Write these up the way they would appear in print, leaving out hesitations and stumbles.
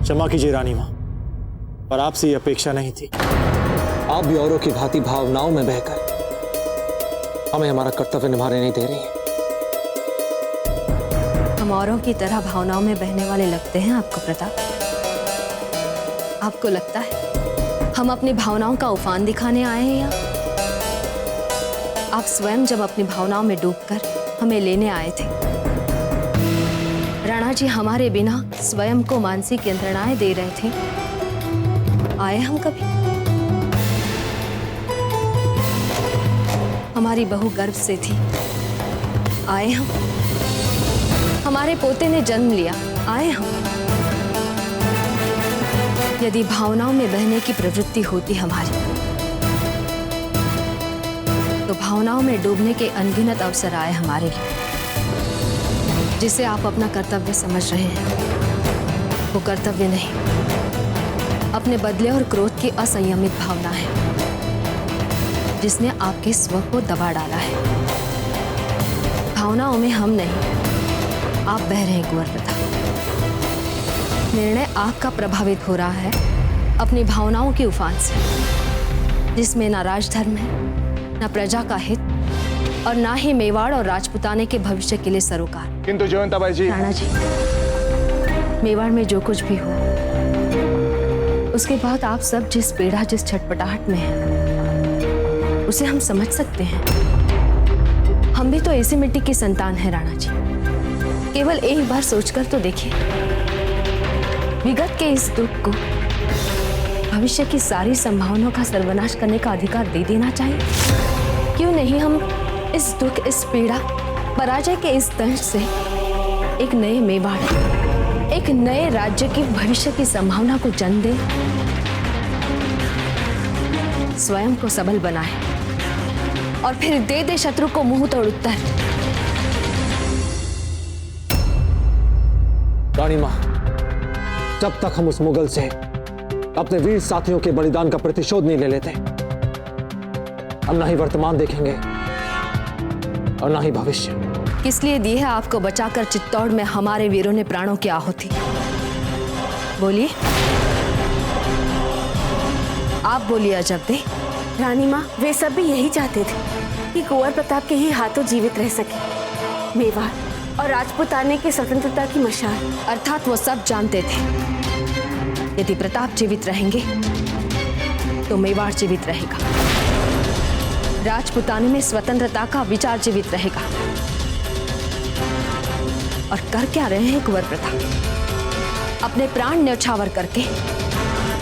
क्षमा कीजिए रानी मां, पर आपसे ये अपेक्षा नहीं थी। आप भी औरों की भांति भावनाओं में बहकर हमें हमारा कर्तव्य निभाने नहीं दे रही हैं। हम औरों की तरह भावनाओं में बहने वाले लगते हैं आपको प्रताप? आपको लगता है हम अपनी भावनाओं का उफान दिखाने आए हैं यहाँ? आप स्वयं जब अपनी भावनाओं में डूबकर हमें लेने आए थे, राणा जी हमारे बिना स्वयं को मानसिक यंत्रणाएं दे रहे थे, आए हम कभी? हमारी बहू गर्भ से थी, आए हम? हमारे पोते ने जन्म लिया, आए हम? यदि भावनाओं में बहने की प्रवृत्ति होती हमारी, तो भावनाओं में डूबने के अनगिनत अवसर आए हमारे लिए, जिसे आप अपना कर्तव्य समझ रहे हैं। वो कर्तव्य नहीं, अपने बदले और क्रोध की असंयमित भावना है, जिसने आपके स्व को दबा डाला है। भावनाओं में हम नहीं, आप बह रहे हैं कुंवर प्रताप। निर्णय आपका प्रभावित हो रहा है अपनी भावनाओं के उफान से, जिसमें ना राजधर्म है, ना प्रजा का हित, और ना ही मेवाड़ और राजपुताने के भविष्य के लिए सरोकार। किंतु जयवंताबाई जी, राणा जी, मेवाड़ में जो कुछ भी हो, उसके बाद आप सब जिस पीड़ा, जिस छटपटाहट में हैं, उसे हम समझ सकते हैं। हम भी तो ऐसी मिट्टी की संतान हैं राणा जी। केवल एक बार सोचकर तो देखिए, विगत के इस दुख को भविष्य की सारी संभावनाओं का सर्वनाश करने का अधिकार दे देना चाहिए। क्यों नहीं हम इस दुख, इस पीड़ा, पराजय के इस दंश से एक नए मेवाड़, एक नए राज्य की भविष्य की संभावना को जन्म दें, स्वयं को सबल बनाए और फिर दे दे शत्रु को मुंह तोड़ उत्तर। रानी मां, जब तक हम उस मुगल से अपने वीर साथियों के बलिदान का प्रतिशोध नहीं ले लेते, हम ना ही वर्तमान देखेंगे और ना ही भविष्य। किस लिए दी है आपको बचाकर चित्तौड़ में हमारे वीरों ने प्राणों की आहुति? बोलिए, आप बोलिए अजब दे। रानी माँ, वे सब भी यही चाहते थे कि कुंवर प्रताप के ही हाथों जीवित रह सके मेवाड़ और राजपुताने की स्वतंत्रता की मशाल। अर्थात वो सब जानते थे यदि प्रताप जीवित रहेंगे तो मेवाड़ जीवित रहेगा, राजपुताने में स्वतंत्रता का विचार जीवित रहेगा। और कर क्या रहे हैं कुंवर प्रताप? अपने प्राण न्यौछावर करके,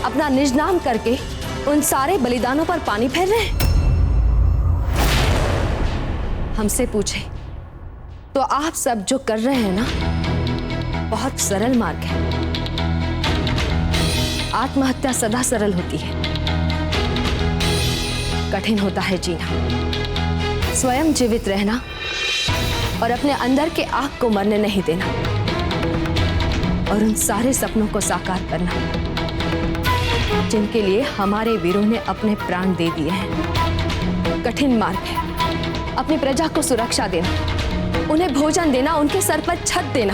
अपना निज नाम करके उन सारे बलिदानों पर पानी फेर रहे हैं। हमसे पूछे तो आप सब जो कर रहे हैं ना, बहुत सरल मार्ग है। आत्महत्या सदा सरल होती है, कठिन होता है जीना। स्वयं जीवित रहना और अपने अंदर के आग को मरने नहीं देना, और उन सारे सपनों को साकार करना जिनके लिए हमारे वीरों ने अपने प्राण दे दिए हैं। कठिन मार्ग है अपनी प्रजा को सुरक्षा देना, उन्हें भोजन देना, उनके सर पर छत देना,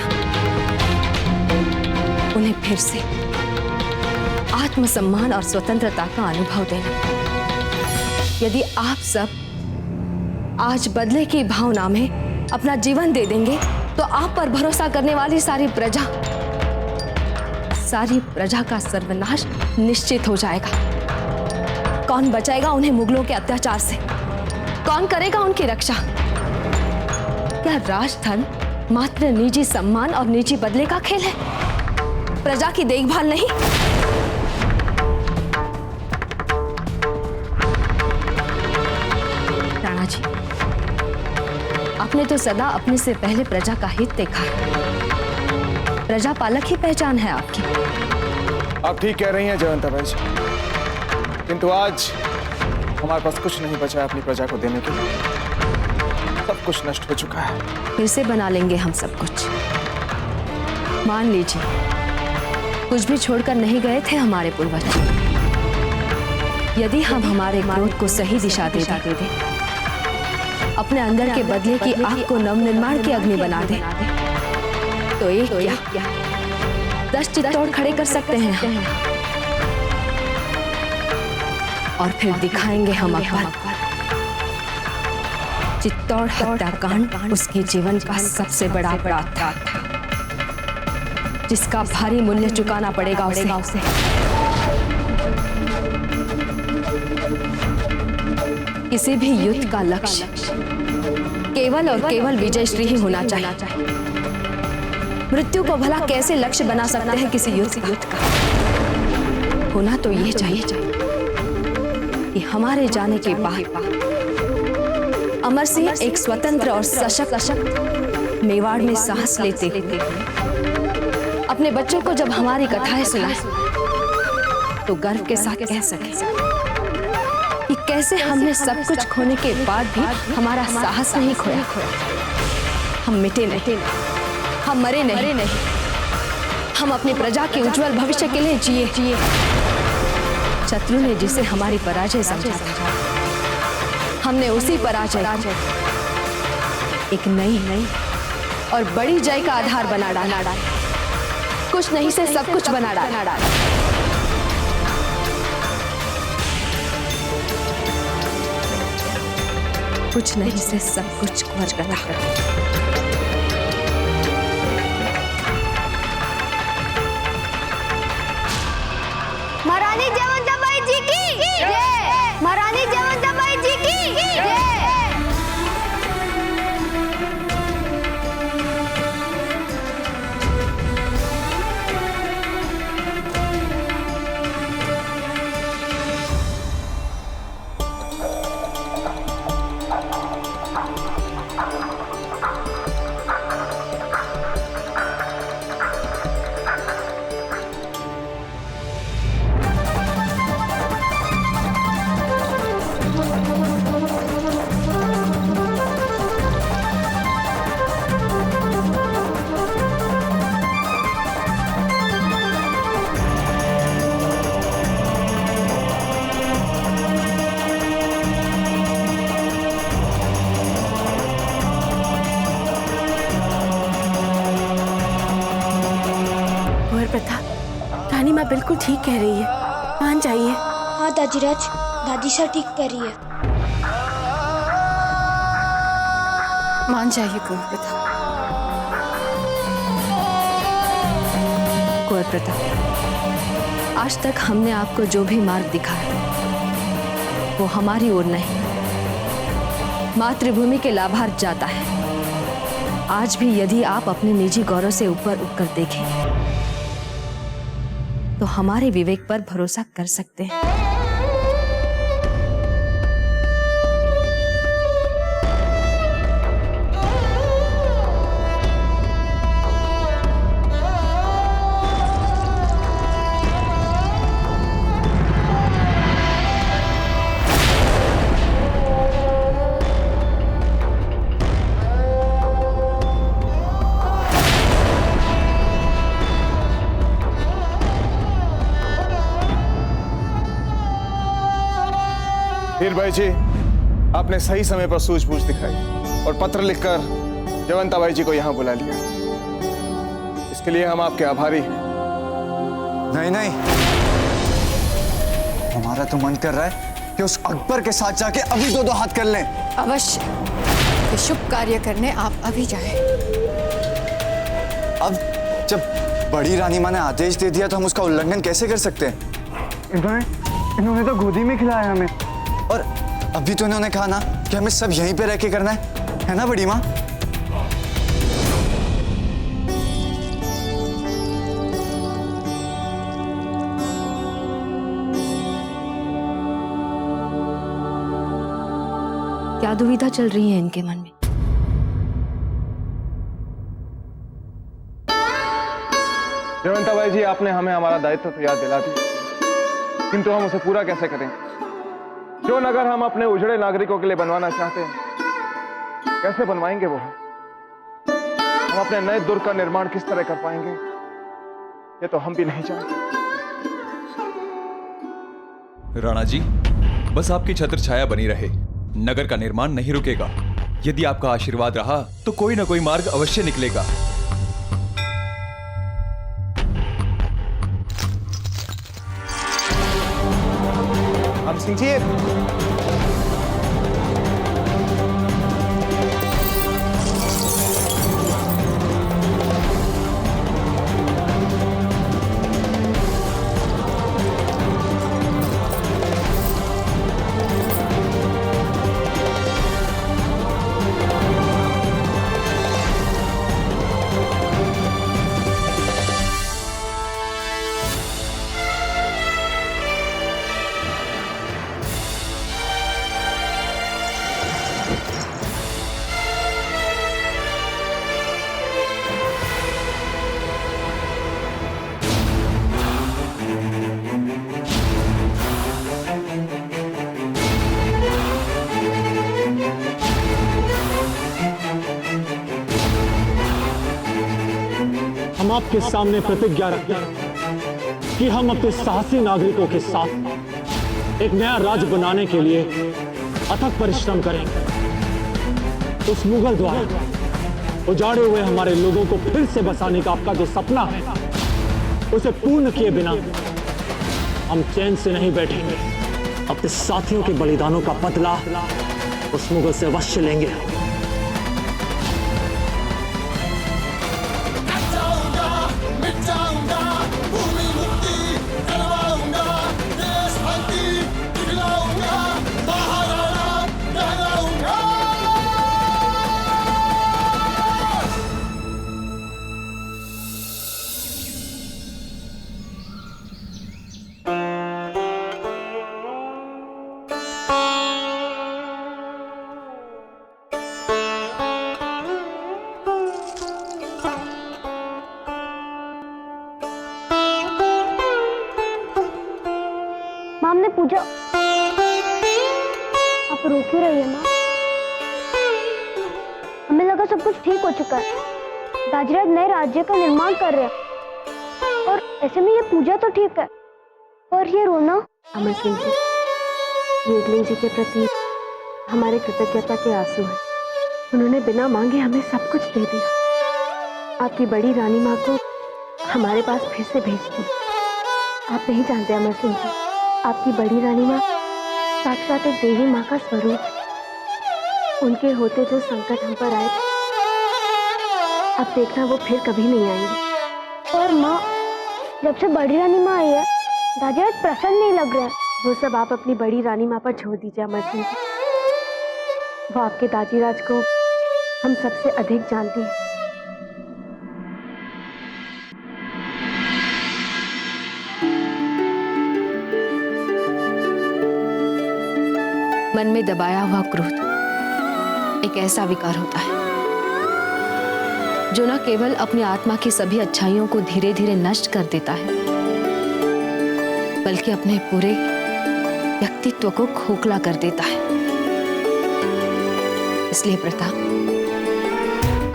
उन्हें फिर से आत्मसम्मान और स्वतंत्रता का अनुभव देना। यदि आप सब आज बदले की भावना में अपना जीवन दे देंगे तो आप पर भरोसा करने वाली सारी प्रजा का सर्वनाश निश्चित हो जाएगा। कौन बचाएगा उन्हें मुगलों के अत्याचार से? कौन करेगा उनकी रक्षा? क्या राजधन मात्र निजी सम्मान और निजी बदले का खेल है? प्रजा की देखभाल नहीं? राणा जी, आपने तो सदा अपने से पहले प्रजा का हित देखा है। प्रजा पालक ही पहचान है आपकी। आप ठीक कह रही हैं जयवंताबाई जी, किंतु आज हमारे पास कुछ नहीं बचा है अपनी प्रजा को देने के लिए। सब कुछ नष्ट हो चुका है। फिर से बना लेंगे हम सब कुछ। मान लीजिए कुछ भी छोड़कर नहीं गए थे हमारे पूर्वज। यदि हम हमारे क्रोध को सही दिशा दे दें, अपने अंदर के बदले की आग को नवनिर्माण की अग्नि बना दे, तो एक क्या 10 चित्तौड़ खड़े कर सकते हैं हम। और फिर दिखाएंगे हम अकबर चित्तौड़ हत्याकांड उसके जीवन का सबसे बड़ा अपराध था, जिसका भारी मूल्य चुकाना पड़ेगा उसे। किसी भी युद्ध का लक्ष्य केवल और केवल विजय श्री ही होना चाहिए। मृत्यु को भला कैसे लक्ष्य बना सकते हैं किसी युद्ध का? होना तो ये चाहिए कि हमारे जाने के बाद अमर सिंह एक स्वतंत्र और सशक्त मेवाड़ में साहस लेते अपने बच्चों को जब हमारी कथाएं सुनाए तो गर्व के साथ कह सके कि कैसे हमने सब कुछ खोने के बाद भी हमारा साहस नहीं खोया। हम मिटे नहीं, हम मरे नहीं, हम अपनी प्रजा के उज्जवल भविष्य के लिए जिए। शत्रु ने जिसे हमारी पराजय समझा, हमने उसी पराजय एक नई और बड़ी जय का आधार बना डाला। कुछ नहीं से सब कुछ बना डाला। कुछ नहीं से सब कुछ कर डाला। महारानी जयवंताबाई जी की जय। महारानी जयवंताबाई जी की जय। रानी माँ बिल्कुल ठीक कह रही है, मान जाइए। हाँ दादीराज, दादी सर ठीक कह रही है। मान जाइए कुंवर प्रताप। कुंवर प्रताप, आज तक हमने आपको जो भी मार्ग दिखाया वो हमारी ओर नहीं, मातृभूमि के लाभार्थ जाता है। आज भी यदि आप अपने निजी गौरव से ऊपर उठकर देखें तो हमारे विवेक पर भरोसा कर सकते हैं। हीर भाई जी, आपने सही समय पर सूझबूझ दिखाई और पत्र लिखकर जयवंताबाई जी को यहाँ बुला लिया। इसके लिए हम आपके आभारी हैं। नहीं, हमारा तो मन कर रहा है कि उस अकबर के साथ जाके अभी दो हाथ कर लें। अवश्य, ये शुभ कार्य करने आप अभी जाएं। अब जब बड़ी रानी माँ ने आदेश दे दिया तो हम उसका उल्लंघन कैसे कर सकते हैं? इन्होंने तो गोदी में खिलाया हमें। और अभी तो इन्होंने कहा ना कि हमें सब यहीं पे रह के करना है ना बड़ी माँ? क्या दुविधा चल रही है इनके मन में? जयवंताबाई जी, आपने हमें हमारा दायित्व तो याद दिला दिया, किंतु हम उसे पूरा कैसे करें? जो नगर हम अपने उजड़े नागरिकों के लिए बनवाना चाहते हैं, कैसे बनवाएंगे वो? हम अपने नए दुर्ग का निर्माण किस तरह कर पाएंगे, ये तो हम भी नहीं जानते। राणा जी, बस आपकी छत्र छाया बनी रहे, नगर का निर्माण नहीं रुकेगा। यदि आपका आशीर्वाद रहा तो कोई ना कोई मार्ग अवश्य निकलेगा। राम सिंह जी। हम आपके सामने प्रतिज्ञा रखते हैं कि हम अपने साहसी नागरिकों के साथ एक नया राज्य बनाने के लिए अथक परिश्रम करेंगे। उस मुगल द्वारा उजाड़े हुए हमारे लोगों को फिर से बसाने का आपका जो सपना है, उसे पूर्ण किए बिना हम चैन से नहीं बैठेंगे। अपने साथियों के बलिदानों का बदला उस मुगल से अवश्य लेंगे। माँ हमने पूजा, आप रो क्यों रही है माँ? हमें लगा सब कुछ ठीक हो चुका है, दाजीराज नए राज्य का निर्माण कर रहे हैं और ऐसे में ये पूजा तो ठीक है, और ये रोना? अमर सिंह जी, वेदलिंग जी के प्रति हमारे कृतज्ञता के आंसू हैं। उन्होंने बिना मांगे हमें सब कुछ दे दिया। आपकी बड़ी रानी माँ को हमारे पास फिर से भेज दिया। आप नहीं जानते अमर सिंह जी, आपकी बड़ी रानी माँ साक्षात एक देवी माँ का स्वरूप है। उनके होते जो संकट हम पर आए थे, अब देखना वो फिर कभी नहीं आएंगे। और माँ, जब से बड़ी रानी माँ आई है, दाजीराज प्रसन्न नहीं लग रहा है। वो सब आप अपनी बड़ी रानी माँ पर छोड़ दीजिए अमर सिंह जी। वो आपके दाजीराज को हम सबसे अधिक जानती हैं। मन में दबाया हुआ क्रोध एक ऐसा विकार होता है जो न केवल अपनी आत्मा की सभी अच्छाइयों को धीरे धीरे नष्ट कर देता है, बल्कि अपने पूरे व्यक्तित्व को खोखला कर देता है। इसलिए प्रताप,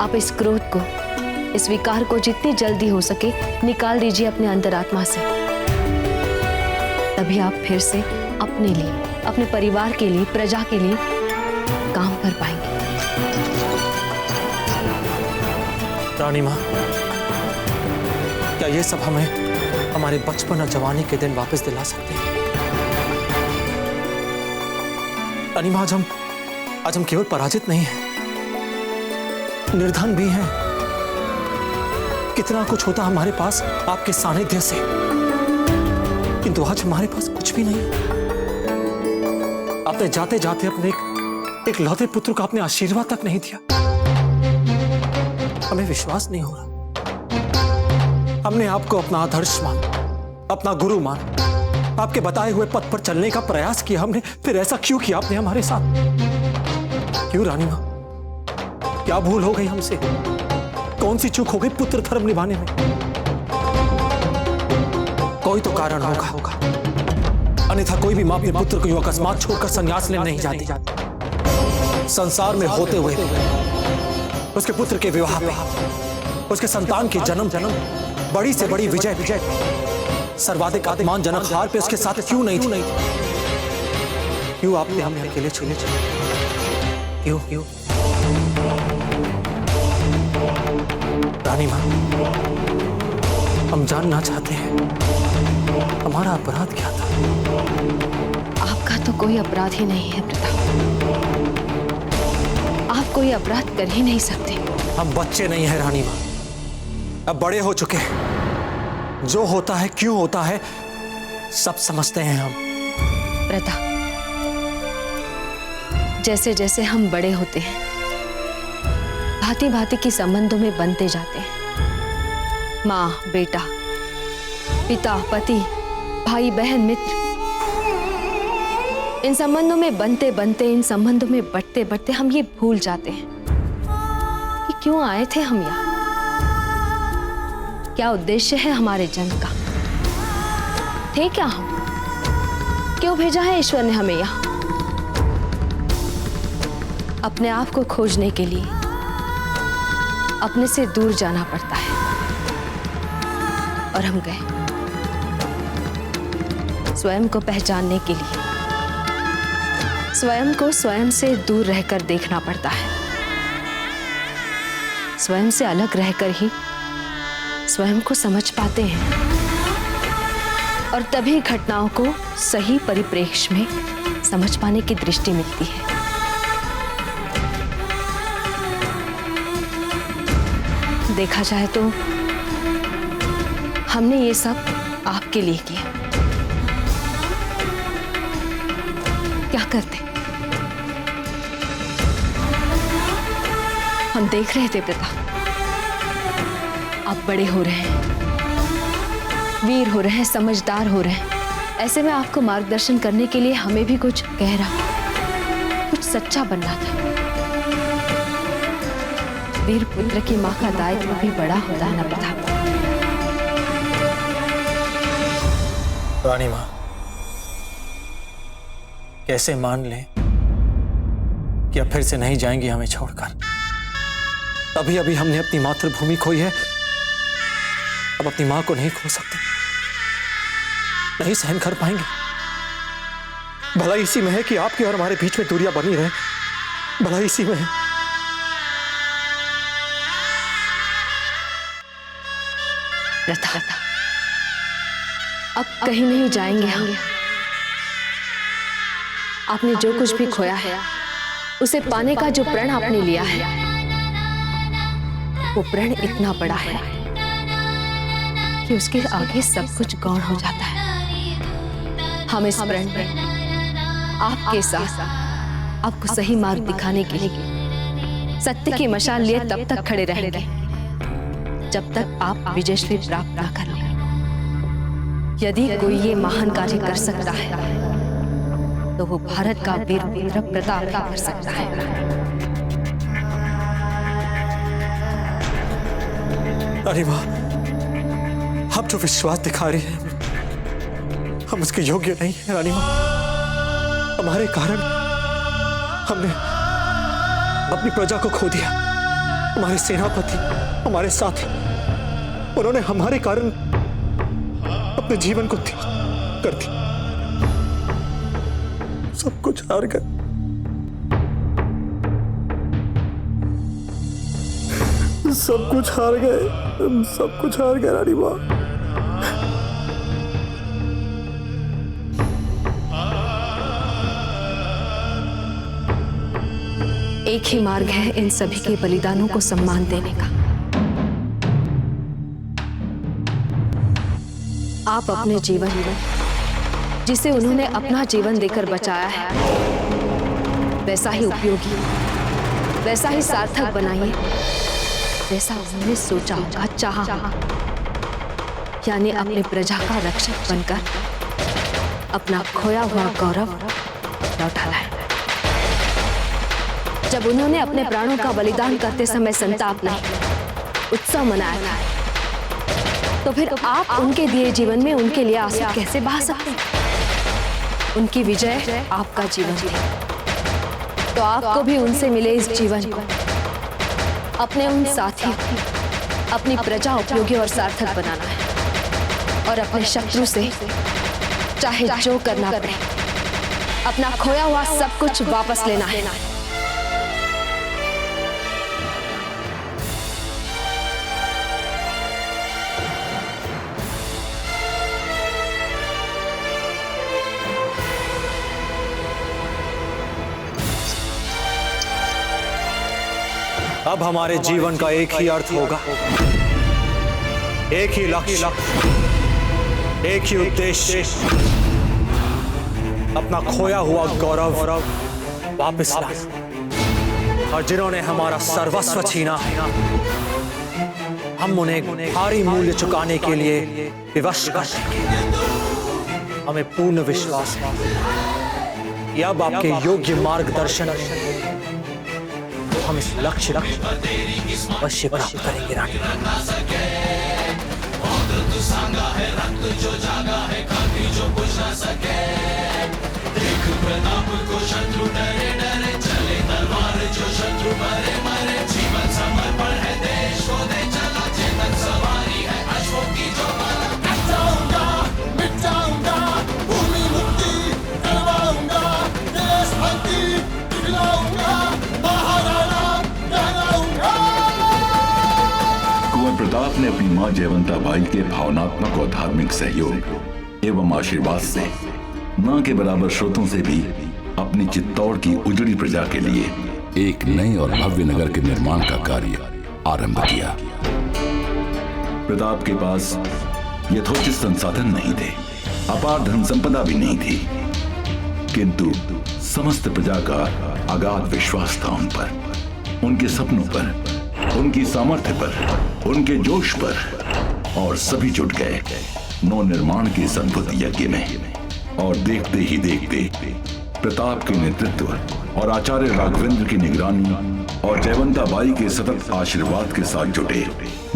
आप इस क्रोध को, इस विकार को जितनी जल्दी हो सके निकाल दीजिए अपने अंतरात्मा से। तभी आप फिर से अपने लिए, अपने परिवार के लिए, प्रजा के लिए काम कर पाएंगे। रानी माँ, क्या ये सब हमें हमारे बचपन और जवानी के दिन वापस दिला सकते हैं? रानी माँ, आज हम केवल पराजित नहीं हैं, निर्धन भी हैं। कितना कुछ होता हमारे पास आपके सानिध्य से, किंतु आज हमारे पास कुछ भी नहीं। आपने जाते जाते अपने एक लौते पुत्र को आपने आशीर्वाद तक नहीं दिया। हमें विश्वास नहीं हो रहा। हमने आपको अपना आदर्श मान, अपना गुरु मान, आपके बताए हुए पथ पर चलने का प्रयास किया हमने, फिर ऐसा क्यों किया आपने हमारे साथ? क्यों रानी मां, क्या भूल हो गई हमसे? कौन सी चूक हो गई पुत्र धर्म निभाने में? कोई तो कारण होगा, अन्यथा कोई भी मां अपने पुत्र को अकस्मात छोड़कर संन्यास लेने नहीं जाती। संसार में होते हुए उसके पुत्र के विवाह पे, उसके संतान के जन्म बड़ी से बड़ी विजय, सर्वाधिक अपमानजनक हार पे उसके साथ क्यों नहीं थी? क्यों आपने हमें अकेले छोड़े? क्यों? रानी मां, हम जानना चाहते हैं हमारा अपराध क्या था? आपका तो कोई अपराध ही नहीं है प्रताप। आप कोई अपराध कर ही नहीं सकते। हम बच्चे नहीं हैं रानी माँ, अब बड़े हो चुके हैं। जो होता है क्यों होता है सब समझते हैं हम। प्रताप, जैसे जैसे हम बड़े होते हैं भांति भांति के संबंधों में बनते जाते हैं। माँ बेटा, पिता पति, भाई बहन मित्र, इन संबंधों में बनते बनते, इन संबंधों में बढ़ते बढ़ते हम ये भूल जाते हैं कि क्यों आए थे हम यहाँ, क्या उद्देश्य है हमारे जन्म का, थे क्या हम, क्यों भेजा है ईश्वर ने हमें यहाँ। अपने आप को खोजने के लिए अपने से दूर जाना पड़ता है, और हम गए स्वयं को पहचानने के लिए। स्वयं को स्वयं से दूर रहकर देखना पड़ता है। स्वयं से अलग रहकर ही स्वयं को समझ पाते हैं, और तभी घटनाओं को सही परिप्रेक्ष्य में समझ पाने की दृष्टि मिलती है। देखा जाए तो हमने ये सब आपके लिए किया। क्या करते? हम देख रहे थे प्रताप, आप बड़े हो रहे हैं, वीर हो रहे हैं, समझदार हो रहे हैं। ऐसे में आपको मार्गदर्शन करने के लिए हमें भी कुछ गहरा, कुछ सच्चा बनना था। वीर पुत्र की मां का दायित्व भी बड़ा होता है ना प्रताप। रानी माँ, कैसे मान लें कि अब फिर से नहीं जाएंगी हमें छोड़कर? अभी अभी हमने अपनी मातृभूमि खोई है, अब अपनी मां को नहीं खो सकते, नहीं सहन कर पाएंगे। भला इसी में है कि आपके और हमारे बीच में दूरियां बनी रहे, भला इसी में है। प्रताप, अब कहीं नहीं जाएंगे हम। आपने जो कुछ भी खोया है उसे पाने का जो प्रण आपने लिया है, वो प्रण इतना बड़ा है कि उसके आगे सब कुछ गौण हो जाता है। हम इस प्रण में आपके साथ आपको सही मार्ग दिखाने के लिए सत्य की मशाल लिए तब तक खड़े रहेंगे जब तक आप विजयश्री प्राप्त ना कर लें। यदि कोई ये महान कार्य कर सकता है तो वो भारत का वीर पुत्र प्रताप ही कर सकता है। अरे माँ, आप जो विश्वास दिखा रही हैं हम उसके योग्य नहीं हैं रानी माँ। हमारे कारण हमने अपनी प्रजा को खो दिया। हमारे सेनापति, हमारे साथी, उन्होंने हमारे कारण अपने जीवन को त्याग कर दिया। सब कुछ हार गए, सब कुछ हार गए, सब कुछ हार गए रानी माँ। एक ही मार्ग है इन सभी के बलिदानों को सम्मान देने का। आप अपने जीवन में जिसे उन्होंने अपना जीवन देकर बचाया है वैसा ही उपयोगी, वैसा ही सार्थक बनाइए जैसा उन्होंने सोचा होगा, चाहा होगा। यानी अपने प्रजा का रक्षक बनकर अपना खोया हुआ गौरव लौटा लाए। जब उन्होंने अपने प्राणों का बलिदान करते समय संताप नहीं, उत्सव मनाया था, तो फिर आप उनके दिए जीवन में उनके लिए आंसू कैसे बहा सकते हैं? उनकी विजय आपका जीवन थी, तो आपको भी उनसे मिले इस जीवन को अपने उन साथी, अपनी प्रजा उपयोगी और सार्थक बनाना है, और अपने शत्रु से चाहे जो करना पड़े अपना खोया हुआ सब कुछ वापस लेना है। अब हमारे जीवन का एक ही अर्थ होगा, एक ही लक्ष्य, एक ही उद्देश्य, अपना खोया हुआ गौरव वापस लाना। और जिन्होंने हमारा सर्वस्व छीना है, हम उन्हें भारी मूल्य चुकाने के लिए विवश कर देंगे। हमें पूर्ण विश्वास है कि अब आपके योग्य मार्गदर्शन हम इस लक्ष्य अवश्य प्राप्त करेंगे रानी। कुंवर प्रताप ने अपनी मां जयवंता बाई के भावनात्मक और धार्मिक सहयोग एवं आशीर्वाद से मां के बराबर स्रोतों से भी अपनी चित्तौड़ की उजड़ी प्रजा के लिए एक नए और भव्य नगर के निर्माण का कार्य आरंभ किया। प्रताप के पास यथोचित संसाधन नहीं थे, अपार धन संपदा भी नहीं थी, किंतु समस्त प्रजा का अगाध विश्वास था उन पर, उनके सपनों पर, उनकी सामर्थ्य पर, उनके जोश पर, और सभी जुट गए नव निर्माण के इस अद्भुत यज्ञ में। और देखते ही देखते प्रताप के नेतृत्व और आचार्य राघवेंद्र की निगरानी और जयवंता बाई के सतत आशीर्वाद के साथ जुटे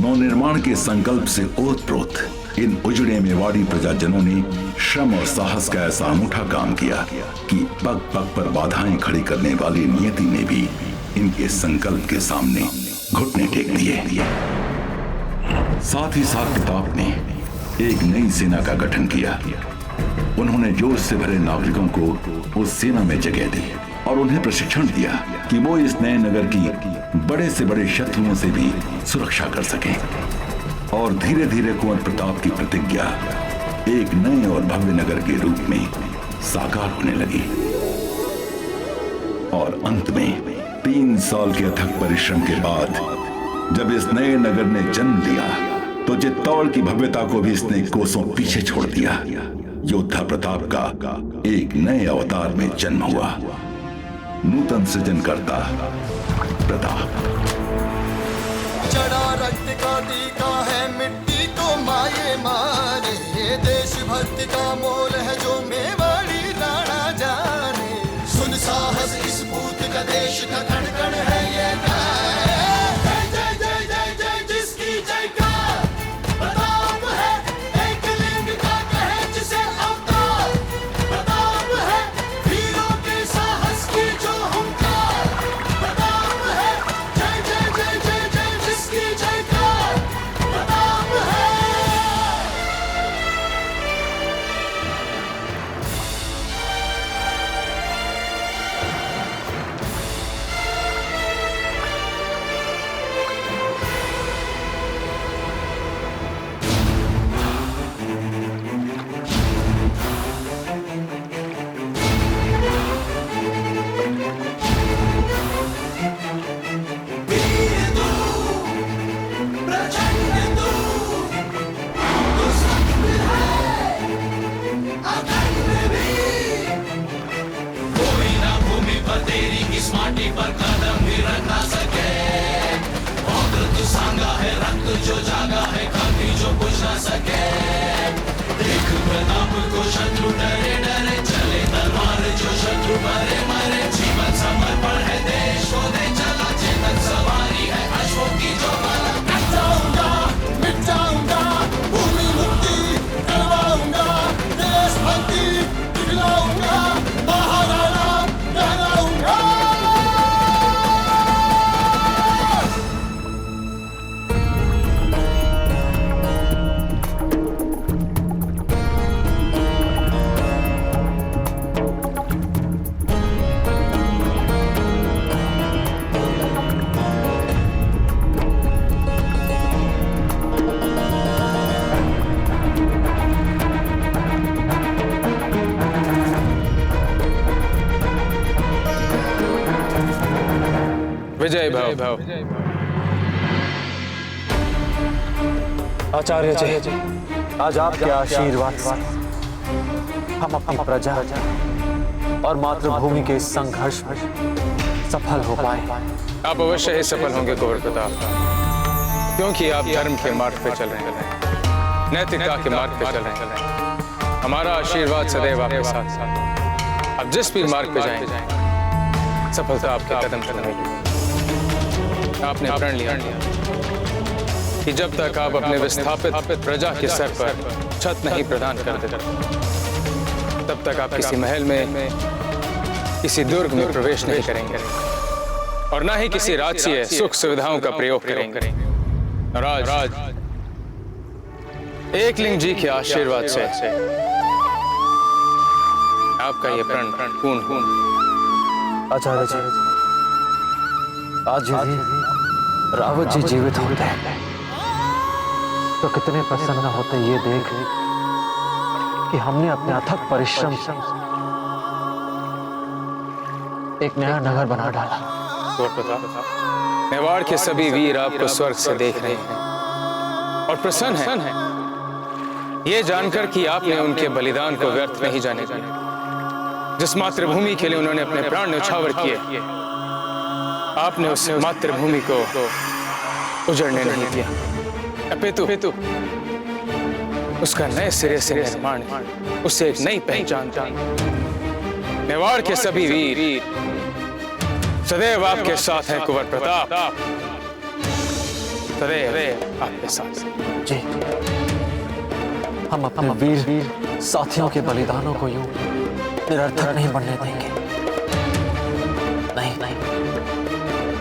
नव निर्माण के संकल्प से ओतप्रोत इन उजड़े मेवाड़ी प्रजाजनों ने श्रम और साहस का ऐसा अनूठा काम किया कि पग पग पर बाधाएं खड़ी करने वाली नियति ने भी इनके संकल्प के सामने घुटने टेक दिए। साथ ही साथ प्रताप ने एक नई सेना का गठन किया। उन्होंने जोश से भरे नागरिकों को उस सेना में जगह दी और उन्हें प्रशिक्षण दिया कि वो इस नए नगर की बड़े से बड़े शत्रुओं से भी सुरक्षा कर सकें। और धीरे धीरे कुंवर प्रताप की प्रतिज्ञा एक नए और भव्य नगर के रूप में साकार होने लगी। और अंत में 3 साल के अथक परिश्रम के बाद जब इस नए नगर ने जन्म लिया तो चित्तौड़ की भव्यता को भी इसने कोसों पीछे छोड़ दिया। योद्धा प्रताप का एक नए अवतार में जन्म हुआ, नूतन सृजनकर्ता प्रताप। चढ़ा रक्त का टीका है मिट्टी को माये मारे, ये देशभक्ति का मोल है जो मेवाड़ी राणा जाने। सुन साहस इस पूत का देश का कण कण है ये जय जय जय जय जय जिसकी जयकार प्रताप है, एक लिंग का कहे जिसे अवतार प्रताप है, वीरों के साहस की जो हुंकार प्रताप है, जय जय जय जय जय जिसकी जयकार प्रताप है। विजय भव। आचार्य जी, आज आपके आशीर्वाद से हम अपनी प्रजा और मातृभूमि के इस संघर्ष में सफल हो पाए। आप अवश्य ही सफल होंगे कुंवर प्रताप, क्योंकि आप धर्म के मार्ग पे चल रहे हैं, नैतिकता के मार्ग पे चल रहे हैं। हमारा आशीर्वाद सदैव आपके साथ साथ। आप जिस भी मार्ग पे जाएं, सफलता आपके कदम चलेगी। आपने प्रण लिया कि जब तक आप अपने विस्थापित प्रजा के सर पर छत नहीं प्रदान कर देते, तब तक आप किसी महल में, किसी दुर्ग में प्रवेश नहीं करेंगे और ना ही किसी राजकीय सुख सुविधाओं का प्रयोग करेंगे। और आज एकलिंग जी के आशीर्वाद से आपका ये प्रण पूर्ण हुआ। आचार्य जी, आज यदि रावत जी जीवित होते तो कितने प्रसन्न होते ये देख कि हमने अपने अथक परिश्रम से एक नया नगर बना डाला। मेवाड़ के सभी वीर आपको स्वर्ग से देख रहे हैं और प्रसन्न हैं, ये जानकर कि आपने उनके बलिदान को व्यर्थ नहीं जाने दिया। जिस मातृभूमि के लिए उन्होंने अपने प्राण न्यौछावर किए, आपने उस मातृभूमि को उजड़ने नहीं दिया, अपितु उसका नए सिरे से निर्माण, उससे एक नई पहचान। मेवाड़ के सभी वीर सदैव आपके साथ हैं कुंवर प्रताप, सदैव आपके साथ। जी, हम अपने वीर साथियों के बलिदानों को यूं निरर्थक नहीं बनने देंगे। नहीं,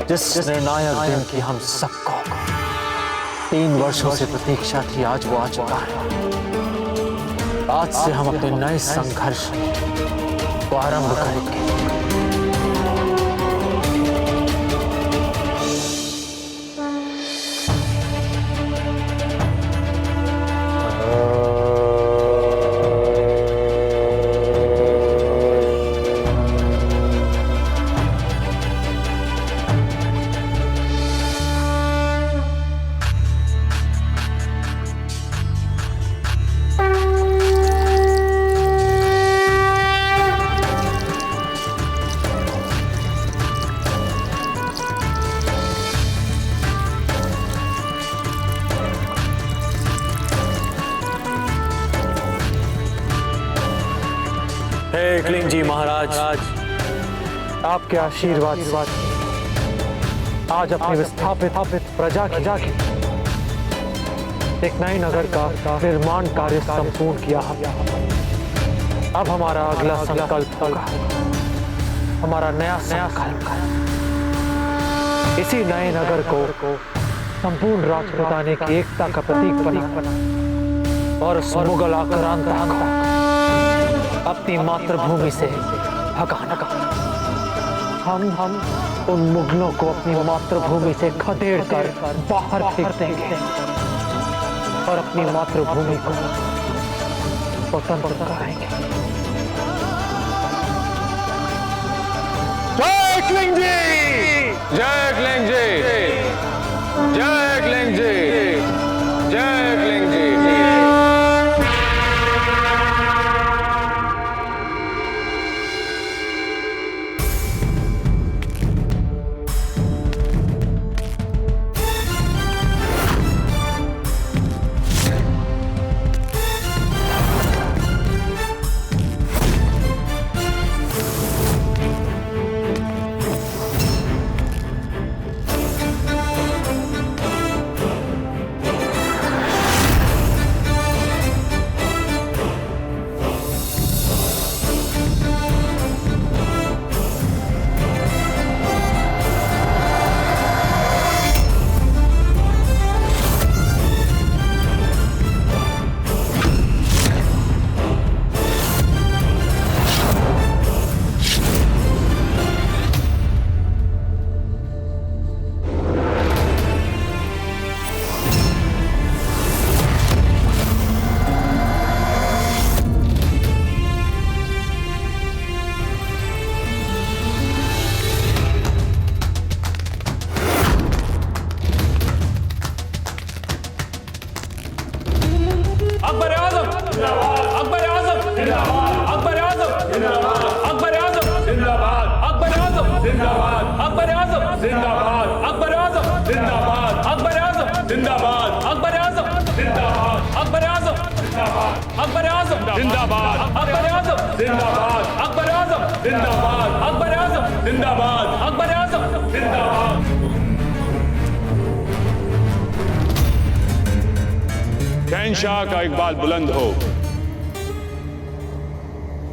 जिस निर्णायक दिन की हम सबको 3 वर्षों से प्रतीक्षा थी, आज वो आ चुका है। आज से हम अपने नए संघर्ष को आरंभ करेंगे। एकलिंग जी महाराज, आपके आशीर्वाद आज अपनी विस्थापित प्रजा की एक नए नगर का निर्माण कार्य संपूर्ण किया। अब हमारा अगला संकल्प होगा, हमारा नया संकल्प इसी नए नगर को संपूर्ण राजपुताने की एकता का प्रतीक बना और उस मुगल आक्रांता को अपनी मातृभूमि से भगाना। हम उन मुगलों को अपनी मातृभूमि से खदेड़ कर बाहर फेंक देंगे और अपनी मातृभूमि को स्वतंत्र कराएंगे। जय एकलिंग जी, जय एकलिंग जी, जय एकलिंग जी, जय एकलिंग जी। अकबर आजम जिंदाबाद, अकबर आजम जिंदाबाद, अकबर आजम जिंदाबाद, अकबर आजम जिंदाबाद, अकबर आजम जिंदाबाद, अकबर आजम जिंदाबाद, अकबर आजम जिंदाबाद, अकबर आजम जिंदाबाद, अकबर आजम जिंदाबाद, अकबर आजम जिंदाबाद, अकबर आजम जिंदाबाद, अकबर आजम जिंदाबाद, अकबर आजम जिंदाबाद। शहंशाह का इकबाल बुलंद हो।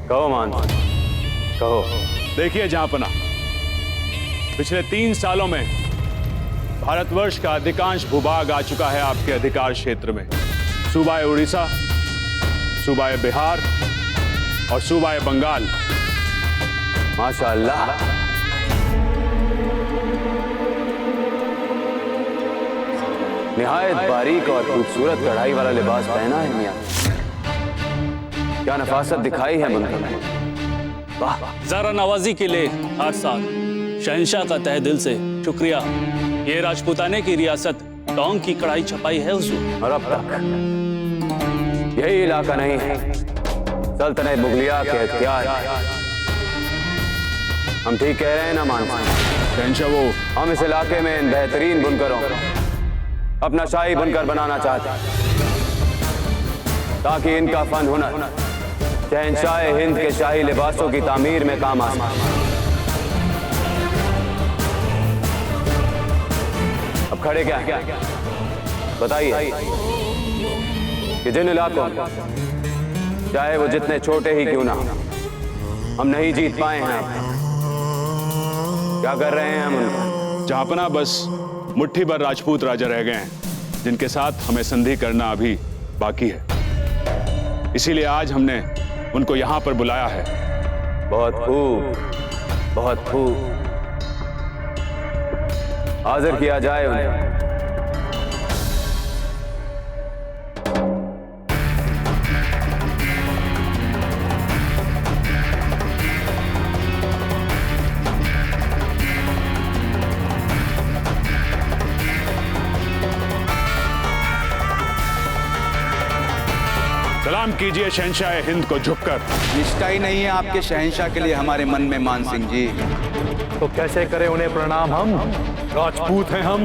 कहो मान, कहो। देखिए जहांपना, पिछले 3 सालों में भारतवर्ष का अधिकांश भूभाग आ चुका है आपके अधिकार क्षेत्र में। सूबा उड़ीसा, सूबा बिहार और सूबा बंगाल। माशाअल्लाह। निहायत बारीक और खूबसूरत कढ़ाई वाला लिबास पहना है मियां। क्या नफासत दिखाई है मुल्क में। वाह। ज़रा नवाजी के लिए हर साल शहंशाह का तहे दिल से शुक्रिया। ये राजपूताने की रियासत टोंक की कढ़ाई छपाई है हुजूर। और अब तक यही इलाका नहीं है सल्तनत मुगलिया के इख्तियार। हम ठीक कह रहे हैं ना मान? शहंशाह वो हम इस इलाके में इन बेहतरीन बुनकरों अपना शाही बुनकर बनाना चाहते हैं ताकि इनका फन हुनर शहंशाह हिंद के शाही लिबासों की तामीर में काम आ सके। अब खड़े क्या हैं? बताइए कि जिन इलाकों चाहे वो जितने छोटे ही क्यों ना हम नहीं जीत पाए हैं, क्या कर रहे हैं हम उनका? जहांपना बस मुट्ठी भर राजपूत राजा रह गए हैं जिनके साथ हमें संधि करना अभी बाकी है। इसीलिए आज हमने उनको यहां पर बुलाया है। बहुत खूब, बहुत खूब। हाजिर किया जाए उन्हें। सलाम कीजिए शहंशाह हिंद को झुककर। निष्ठा ही नहीं है आपके शहंशाह के लिए हमारे मन में मान सिंह जी। तो कैसे करें उन्हें प्रणाम? हम राजपूत हैं हम।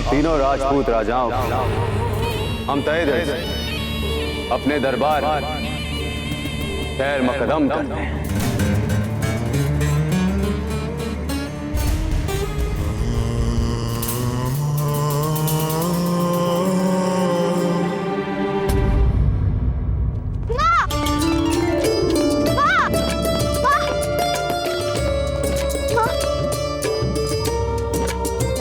तीनों राजपूत राजाओं हम तय दिल से अपने दरबार खैर मकदम करते हैं।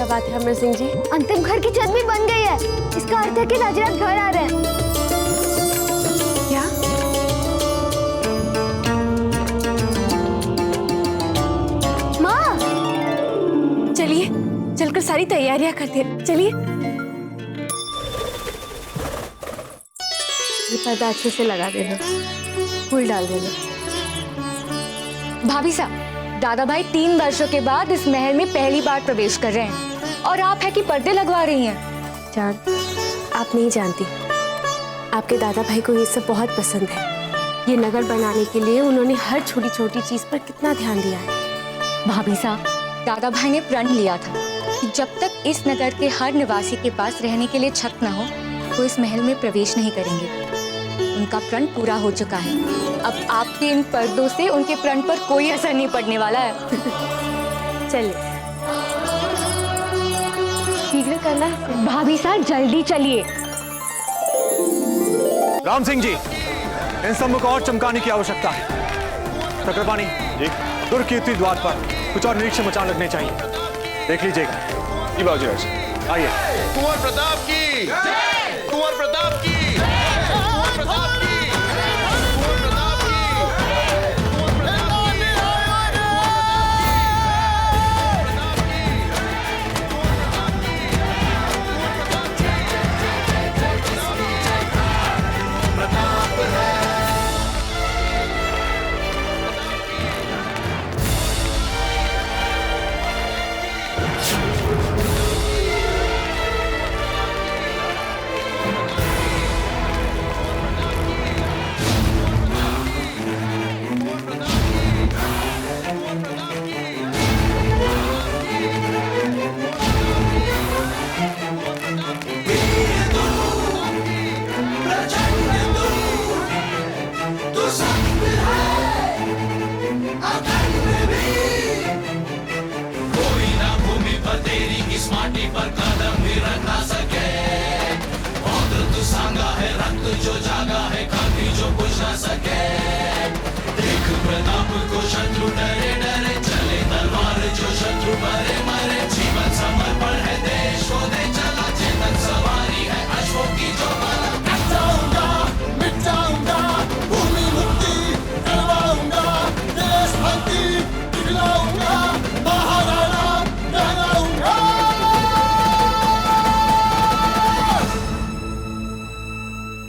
बात है अमर सिंह जी? अंतिम घर की छत भी बन गई है। इसका अर्थ है कि राजराज घर आ रहे हैं। क्या? माँ, चलिए चलकर सारी तैयारियां करते हैं। चलिए। ये पर्दा अच्छे से लगा देना, फूल डाल देना। भाभी साहब, दादा भाई 3 वर्षों के बाद इस महल में पहली बार प्रवेश कर रहे हैं और आप है कि पर्दे लगवा रही हैं। जान, आप नहीं जानती, आपके दादा भाई को ये सब बहुत पसंद है। ये नगर बनाने के लिए उन्होंने हर छोटी छोटी चीज पर कितना ध्यान दिया है। भाभी साहब, दादा भाई ने प्रण लिया था कि जब तक इस नगर के हर निवासी के पास रहने के लिए छत न हो, वो इस महल में प्रवेश नहीं करेंगे। उनका प्रण पूरा हो चुका है। अब आपके इन पर्दों से उनके प्रण पर कोई असर नहीं पड़ने वाला है। चलिए शीघ्र करना। भाभी साहब जल्दी चलिए। राम सिंह जी, इन सब को और चमकाने की आवश्यकता है। चक्रपाणी जी, दुर्कीर्ति द्वार पर कुछ और निरीक्षण मचान लगने चाहिए, देख लीजिएगा। जी बाबूजी, आइए। कुंवर प्रताप की, कुंवर प्रताप की, कुंवर प्रताप की, कुंवर प्रताप की, कुंवर प्रताप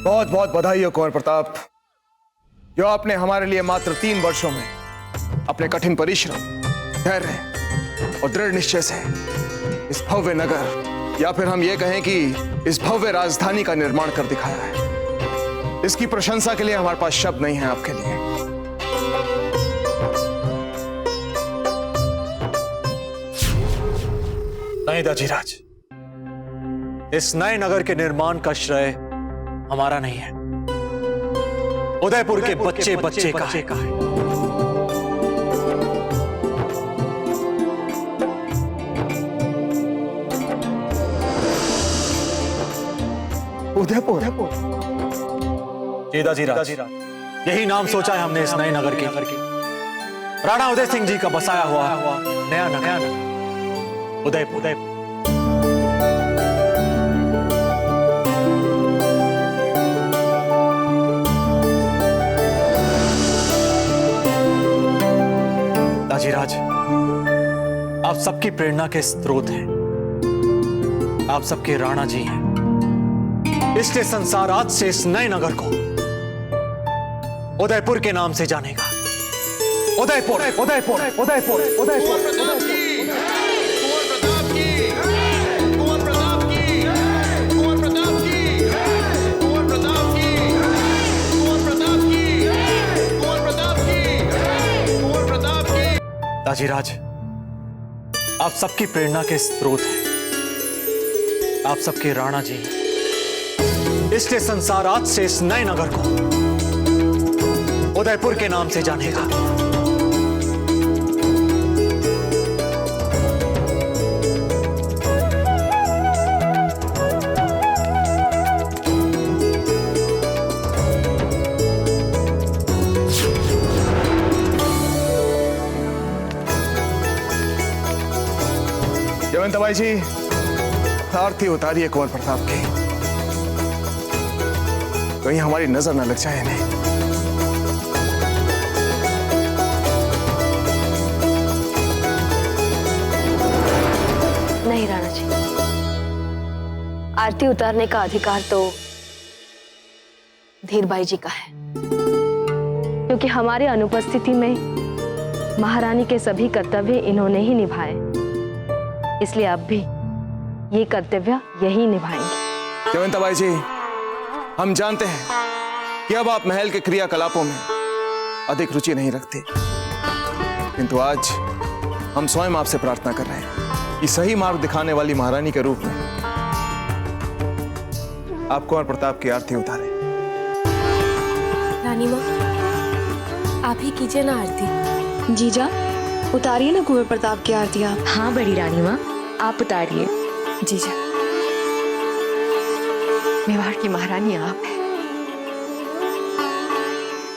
बहुत बहुत बधाई हो कुंवर प्रताप, जो आपने हमारे लिए मात्र 3 वर्षों में अपने कठिन परिश्रम, धैर्य और दृढ़ निश्चय से इस भव्य नगर, या फिर हम ये कहें कि इस भव्य राजधानी का निर्माण कर दिखाया है। इसकी प्रशंसा के लिए हमारे पास शब्द नहीं है आपके लिए। नहीं दजीराज, इस नए नगर के निर्माण का श्रेय हमारा नहीं है, उदयपुर के बच्चे बच्चे का है। उदयपुर? जी दजीराज, यही नाम सोचा है हमने इस नए नगर के। राणा उदय सिंह जी का बसाया हुआ नया नगर उदयपुर। दाजीराज, आप सबकी प्रेरणा के स्रोत हैं, आप सबके राणा जी हैं, इसलिए संसार आज से इस नए नगर को उदयपुर के नाम से जानेगा। उदयपुर, उदयपुर, उदयपुर, उदयपुर। दाजीराज, आप सबकी प्रेरणा के स्रोत हैं, आप सबके राणा जी हैं, इसलिए संसार आज से इस नए नगर को उदयपुर के नाम से जानेगा। जयवंताबाई जी, आरती उतारिए कुंवर प्रताप की, कहीं हमारी नजर न लग जाए नहीं। नहीं राणा जी, आरती उतारने का अधिकार तो धीरबाई जी का है, क्योंकि हमारे अनुपस्थिति में महारानी के सभी कर्तव्य इन्होंने ही निभाए, इसलिए अब भी ये कर्तव्य यही निभाएंगे। जयवंताबाई जी, हम जानते हैं कि अब आप महल के क्रियाकलापों में अधिक रुचि नहीं रखती, किंतु आज हम स्वयं आपसे प्रार्थना कर रहे हैं कि सही मार्ग दिखाने वाली महारानी के रूप में आप कुंवर प्रताप की आरती उतारें। रानी माँ, आप ही कीजिए ना आरती। जीजा उतारिए ना कुंवर प्रताप की आरती आप। हाँ बड़ी रानी माँ, आप उतारिए। जीजा, मेवाड़ की महारानी आप है,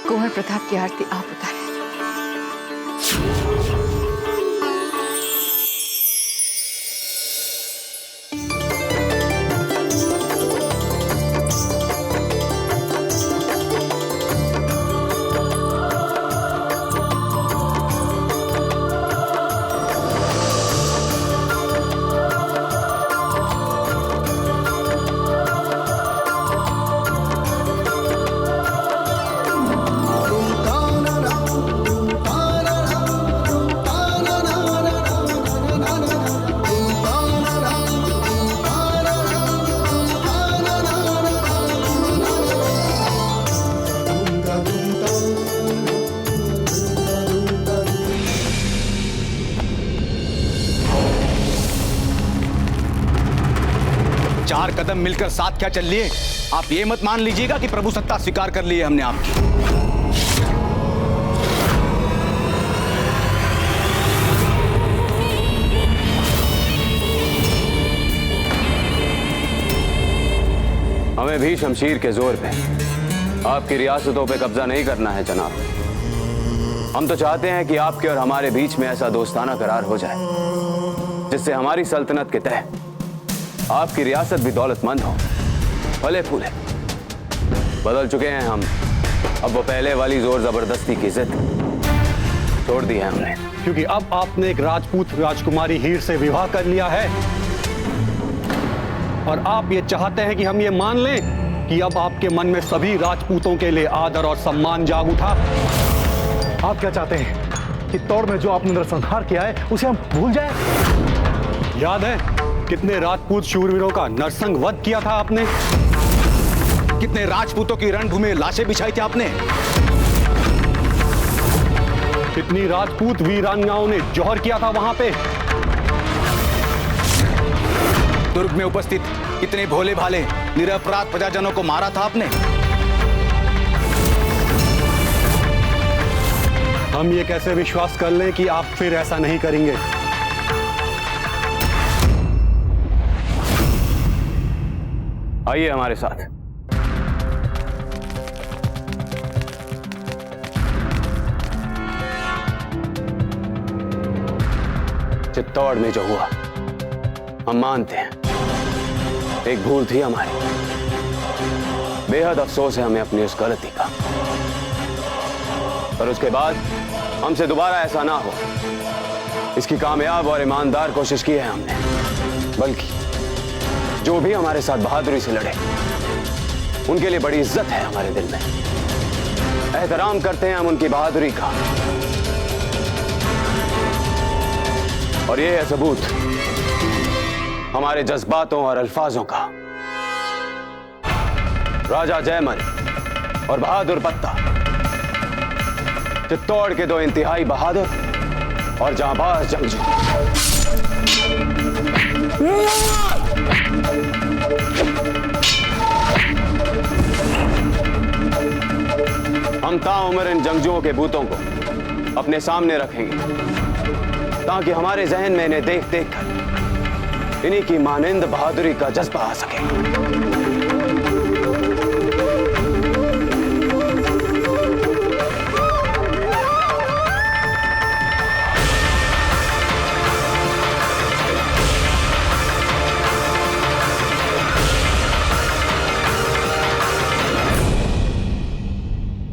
कुंवर प्रताप की आरती आप उतारें। चार कदम मिलकर साथ क्या चल लिए? आप ये मत मान लीजिएगा कि प्रभु सत्ता स्वीकार कर ली है हमने आपकी। हमें भी शमशीर के जोर पे आपकी रियासतों पे कब्जा नहीं करना है जनाब। हम तो चाहते हैं कि आपके और हमारे बीच में ऐसा दोस्ताना करार हो जाए जिससे हमारी सल्तनत के तहत आपकी रियासत भी दौलतमंद हो, फले फूले। बदल चुके हैं हम, अब वो पहले वाली जोर जबरदस्ती की जिद छोड़ दी है हमने। क्योंकि अब आपने एक राजपूत राजकुमारी हीर से विवाह कर लिया है और आप ये चाहते हैं कि हम ये मान लें कि अब आपके मन में सभी राजपूतों के लिए आदर और सम्मान जाग उठा। आप क्या चाहते हैं कि तौड़ में जो आपने नरसंहार किया है उसे हम भूल जाएं? याद है कितने राजपूत शूरवीरों का नरसंग वध किया था आपने? कितने राजपूतों की रणभूमि में लाशें बिछाई थी आपने? कितनी राजपूत वीरांगनाओं ने जौहर किया था वहां पे? दुर्ग में उपस्थित कितने भोले भाले निरपराध प्रजाजनों को मारा था आपने? हम ये कैसे विश्वास कर लें कि आप फिर ऐसा नहीं करेंगे? आइए हमारे साथ। चित्तौड़ में जो हुआ हम मानते हैं एक भूल थी हमारी। बेहद अफसोस है हमें अपनी उस गलती का, पर उसके बाद हमसे दोबारा ऐसा ना हो इसकी कामयाब और ईमानदार कोशिश की है हमने। बल्कि जो भी हमारे साथ बहादुरी से लड़े उनके लिए बड़ी इज्जत है हमारे दिल में। एहतराम करते हैं हम उनकी बहादुरी का। और यह है सबूत हमारे जज्बातों और अल्फाजों का। राजा जयमल और बहादुर पत्ता, चित्तौड़ के दो इंतहाई बहादुर और जांबाज जंगजू। हम ताउम्र इन जंगजुओं के बूतों को अपने सामने रखेंगे ताकि हमारे जहन में इन्हें देख देख कर इन्हीं की मानिंद बहादुरी का जज्बा आ सके।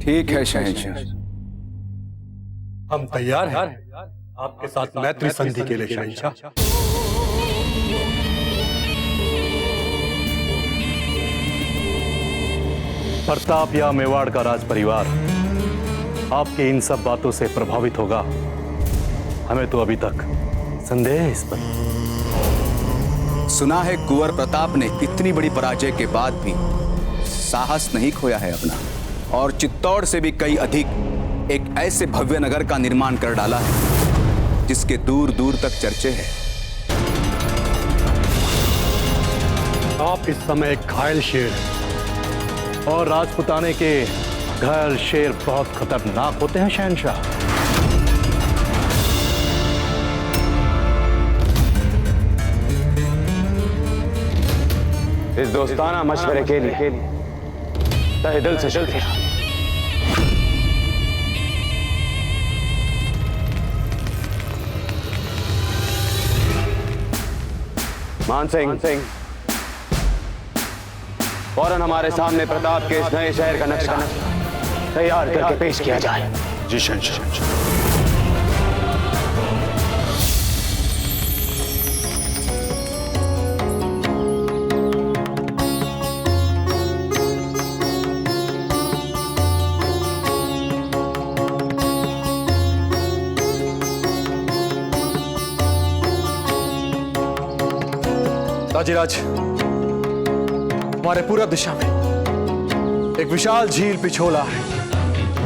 ठीक है शहंशाह, हम तैयार हैं आपके साथ मैत्री संधि के लिए शहंशाह। प्रताप या मेवाड़ का राज परिवार आपकी इन सब बातों से प्रभावित होगा, हमें तो अभी तक संदेह है इस पर। सुना है कुंवर प्रताप ने इतनी बड़ी पराजय के बाद भी साहस नहीं खोया है अपना, और चित्तौड़ से भी कई अधिक एक ऐसे भव्य नगर का निर्माण कर डाला है जिसके दूर दूर तक चर्चे हैं। आप इस समय एक घायल शेर हैं और राजपुताने के घायल शेर बहुत खतरनाक होते हैं शहंशाह। इस दोस्ताना मशवरे के लिए तहे दिल से शुक्रिया। मान सिंह, फौरन हमारे सामने प्रताप के इस नए शहर का नक्शा तैयार करके पेश किया जाए। जी शहंशाह। ताजीराज, हमारे पूरब दिशा में एक विशाल झील पिछोला है।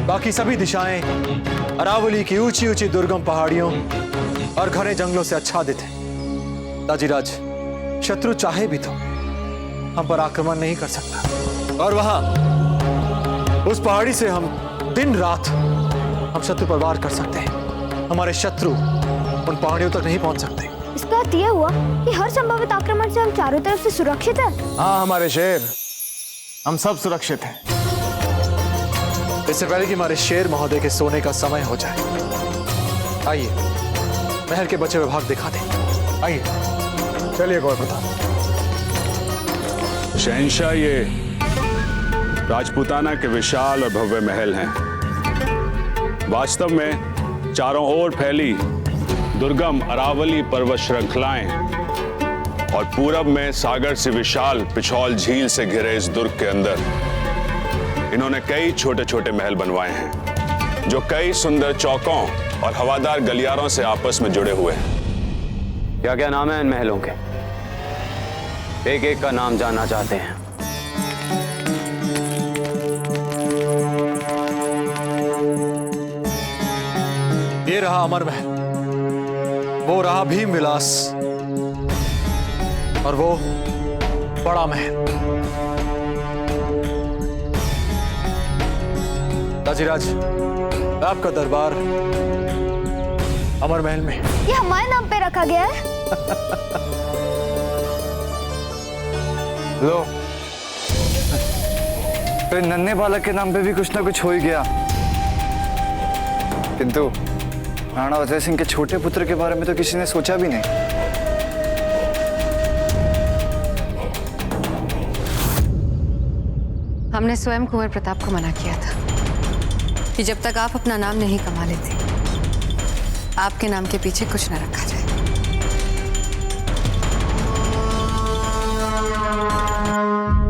बाकी सभी दिशाएं अरावली की ऊंची ऊंची दुर्गम पहाड़ियों और घने जंगलों से आच्छादित है। ताजीराज, शत्रु चाहे भी तो हम पर आक्रमण नहीं कर सकता, और वहां उस पहाड़ी से हम दिन रात हम शत्रु पर वार कर सकते हैं। हमारे शत्रु उन पहाड़ियों तक नहीं पहुंच सकते। इसका अर्थ यह हुआ कि हर संभावित आक्रमण से हम चारों तरफ से सुरक्षित हैं। हाँ हमारे शेर, हम सब सुरक्षित हैं। इससे पहले कि हमारे शेर महोदय के सोने का समय हो जाए, आइए महल के बचे हुए भाग दिखा दें। आइए चलिए गौर प्रताप। शहंशाह, ये राजपूताना के विशाल और भव्य महल हैं। वास्तव में चारों ओर फैली दुर्गम अरावली पर्वत श्रृंखलाएं और पूरब में सागर से विशाल पिछौल झील से घिरे इस दुर्ग के अंदर इन्होंने कई छोटे छोटे महल बनवाए हैं, जो कई सुंदर चौकों और हवादार गलियारों से आपस में जुड़े हुए हैं। क्या क्या नाम है इन महलों के? एक एक का नाम जानना चाहते हैं। ये रहा अमर महल, वो रहा भीम विलास, और वो बड़ा महल। ताजीराज, आपका दरबार अमर महल में। ये हमारे नाम पे रखा गया है। लो, तो नन्हे बालक के नाम पे भी कुछ ना कुछ हो ही गया। किंतु राणा अजय सिंह के छोटे पुत्र के बारे में तो किसी ने सोचा भी नहीं। हमने स्वयं कुंवर प्रताप को मना किया था कि जब तक आप अपना नाम नहीं कमा लेते, आपके नाम के पीछे कुछ न रखा जाए।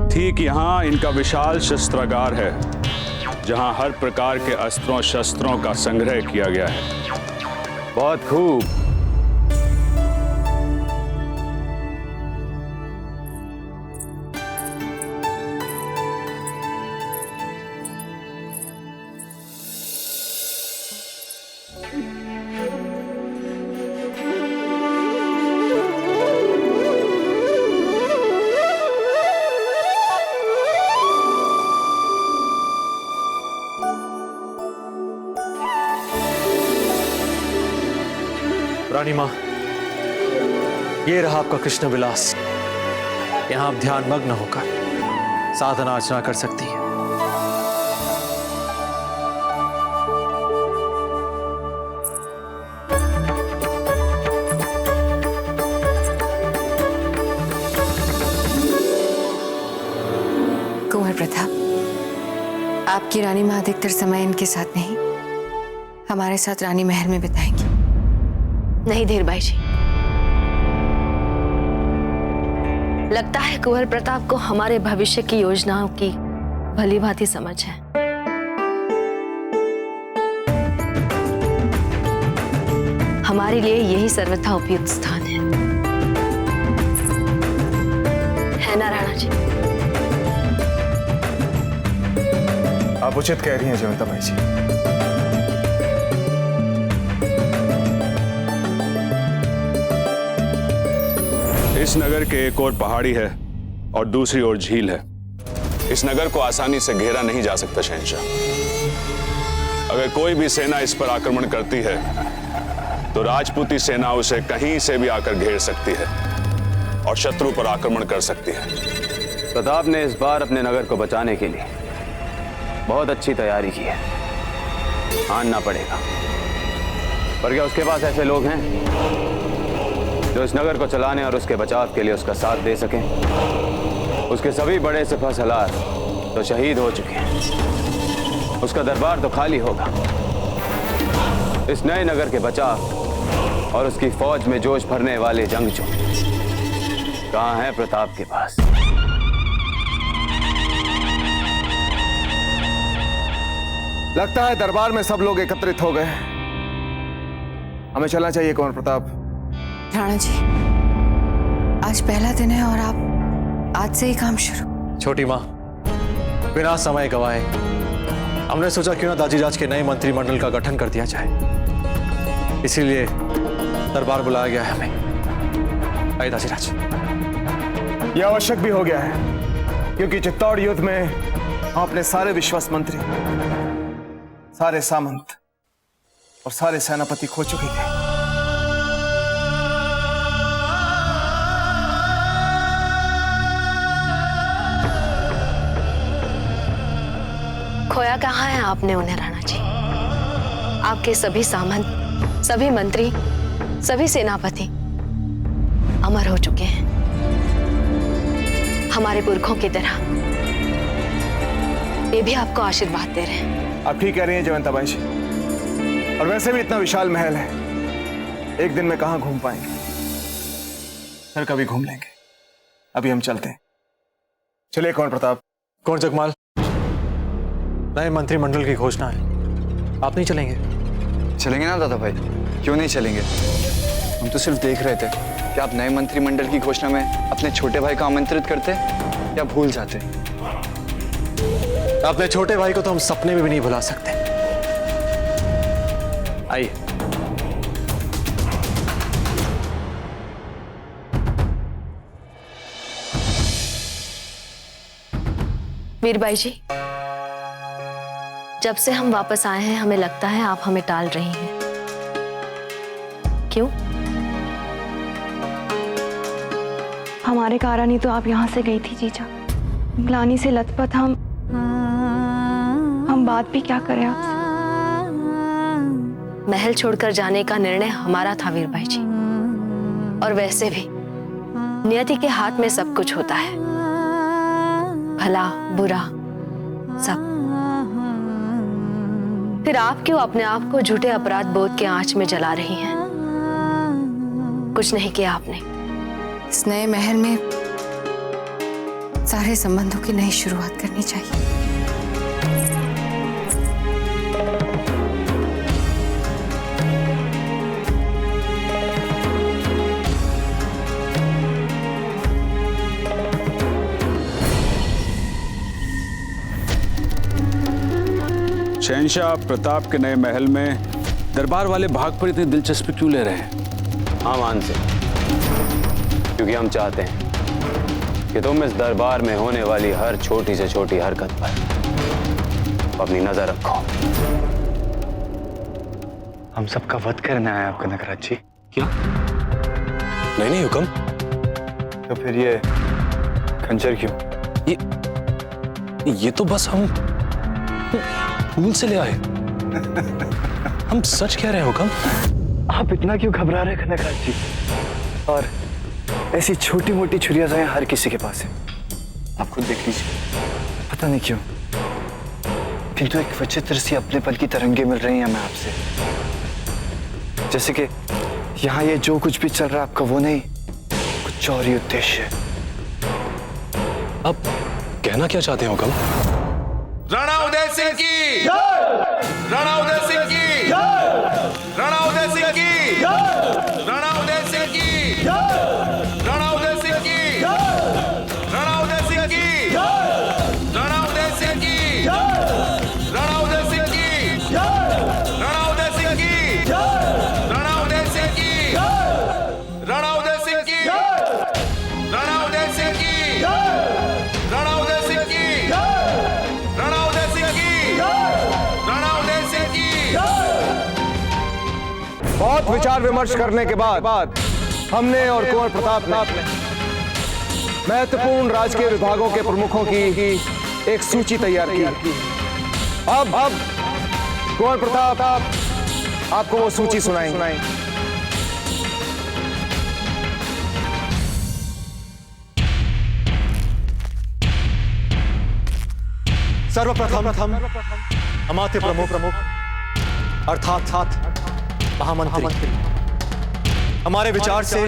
ठीक यहाँ इनका विशाल शस्त्रागार है, जहाँ हर प्रकार के अस्त्रों शस्त्रों का संग्रह किया गया है। बहुत खूब। रानी मां, ये रहा आपका कृष्ण विलास। यहां आप ध्यान मग्न होकर साधना अर्चना कर सकती हैं। कुंवर प्रताप, आपकी रानी मां अधिकतर समय इनके साथ नहीं, हमारे साथ रानी महल में बिताएंगी। नहीं धीर भाई जी, लगता है कुंवर प्रताप को हमारे भविष्य की योजनाओं की भली भांति समझ है। हमारे लिए यही सर्वथा उपयुक्त स्थान है ना राणा जी? आप उचित कह रही हैं जयवंता बाई जी। इस नगर के एक और पहाड़ी है और दूसरी ओर झील है। इस नगर को आसानी से घेरा नहीं जा सकता शहंशाह। अगर कोई भी सेना इस पर आक्रमण करती है तो राजपूती सेना उसे कहीं से भी आकर घेर सकती है और शत्रु पर आक्रमण कर सकती है। प्रताप ने इस बार अपने नगर को बचाने के लिए बहुत अच्छी तैयारी की है। मानना पड़ेगा। पर क्या उसके पास ऐसे लोग हैं जो इस नगर को चलाने और उसके बचाव के लिए उसका साथ दे सकें? उसके सभी बड़े सिपह सलार तो शहीद हो चुके हैं। उसका दरबार तो खाली होगा। इस नए नगर के बचाव और उसकी फौज में जोश भरने वाले जंगजू कहां है प्रताप के पास? लगता है दरबार में सब लोग एकत्रित हो गए। हमें चलना चाहिए कुंवर प्रताप। राणा जी, आज पहला दिन है और आप आज से ही काम शुरू। छोटी माँ, बिना समय गवाए हमने सोचा क्यों ना दाजीराज के नए मंत्रिमंडल का गठन कर दिया जाए। इसीलिए दरबार बुलाया गया है हमें। आइए दाजीराज। यह आवश्यक भी हो गया है क्योंकि चित्तौड़ युद्ध में हम अपने सारे विश्वास मंत्री, सारे सामंत और सारे सेनापति खो चुके थे। खोया कहाँ है आपने उन्हें राणा जी? आपके सभी सामंत, सभी मंत्री, सभी सेनापति अमर हो चुके हैं, हमारे पुरखों की तरह। ये भी आपको आशीर्वाद दे रहे हैं। आप ठीक कह रही हैं जयवंता जी। और वैसे भी इतना विशाल महल है, एक दिन में कहां घूम पाएंगे। फिर कभी घूम लेंगे। अभी हम चलते हैं। चलिए कुंवर प्रताप। कौन जगमाल, नए मंत्रिमंडल की घोषणा है, आप नहीं चलेंगे? चलेंगे ना दादा भाई, क्यों नहीं चलेंगे। हम तो सिर्फ देख रहे थे कि आप नए मंत्रिमंडल की घोषणा में अपने छोटे भाई को आमंत्रित करते या भूल जाते। अपने छोटे भाई को तो हम सपने में भी नहीं भुला सकते। आइए। वीरबाई जी, जब से हम वापस आए हैं हमें लगता है आप हमें टाल रही हैं। क्यों? हमारे कारण ही तो आप यहाँ से गई थी जीजा। ग्लानि से लथपथ हम बात भी क्या करें आपसे। महल छोड़कर जाने का निर्णय हमारा था वीरबाई जी, और वैसे भी नियति के हाथ में सब कुछ होता है, भला बुरा सब। फिर आप क्यों अपने आप को झूठे अपराध बोध के आंच में जला रही हैं? कुछ नहीं किया आपने। इस नए महल में सारे संबंधों की नई शुरुआत करनी चाहिए। शहंशाह, प्रताप के नए महल में दरबार वाले भाग पर इतनी दिलचस्पी क्यों ले रहे हैं? हाँ मान से, क्योंकि हम चाहते हैं कि तुम इस दरबार में होने वाली हर छोटी से छोटी हरकत पर अपनी नजर रखो। हम सबका वध करना है आपका नगराज जी। क्या? नहीं नहीं हुक्म। तो फिर ये खंजर क्यों? ये तो बस हम फूल से ले आए। हम सच कह रहे हैं हुक्म। आप इतना क्यों घबरा रहे हैं नगराज जी? और ऐसी छोटी मोटी छुरियां हर किसी के पास है, आप खुद देख लीजिए। पता नहीं क्यों, किंतु एक विचित्र सी अपनेपन की तरंगे मिल रही हैं हमें आपसे। जैसे कि यहाँ ये जो कुछ भी चल रहा है आपका वो नहीं, कुछ और ही उद्देश्य है। अब कहना क्या चाहते हो हुक्म? राणा उदय सिंह की, राणा उदय सिंह की, राणा उदय सिंह की, राणा उदय सिंह की, राणा उदय सिंह की, राणा उदय सिंह की, राणा उदय सिंह की, राणा उदय सिंह की, राणा उदय सिंह की, राणा उदय सिंह की, राणा उदय सिंह की, राणा उदय सिंह की, राणा उदय सिंह की, राणा उदय सिंह की, राणा उदय सिंह की, बहुत विचार विमर्श करने के बाद हमने और कुंवर प्रताप ने महत्वपूर्ण राजकीय विभागों के प्रमुखों की एक सूची तैयार की। अब कुंवर प्रताप आपको वो सूची सुनाएं। सर्वप्रथम अमात्य प्रमुख अर्थात महामंत्री हमारे विचार से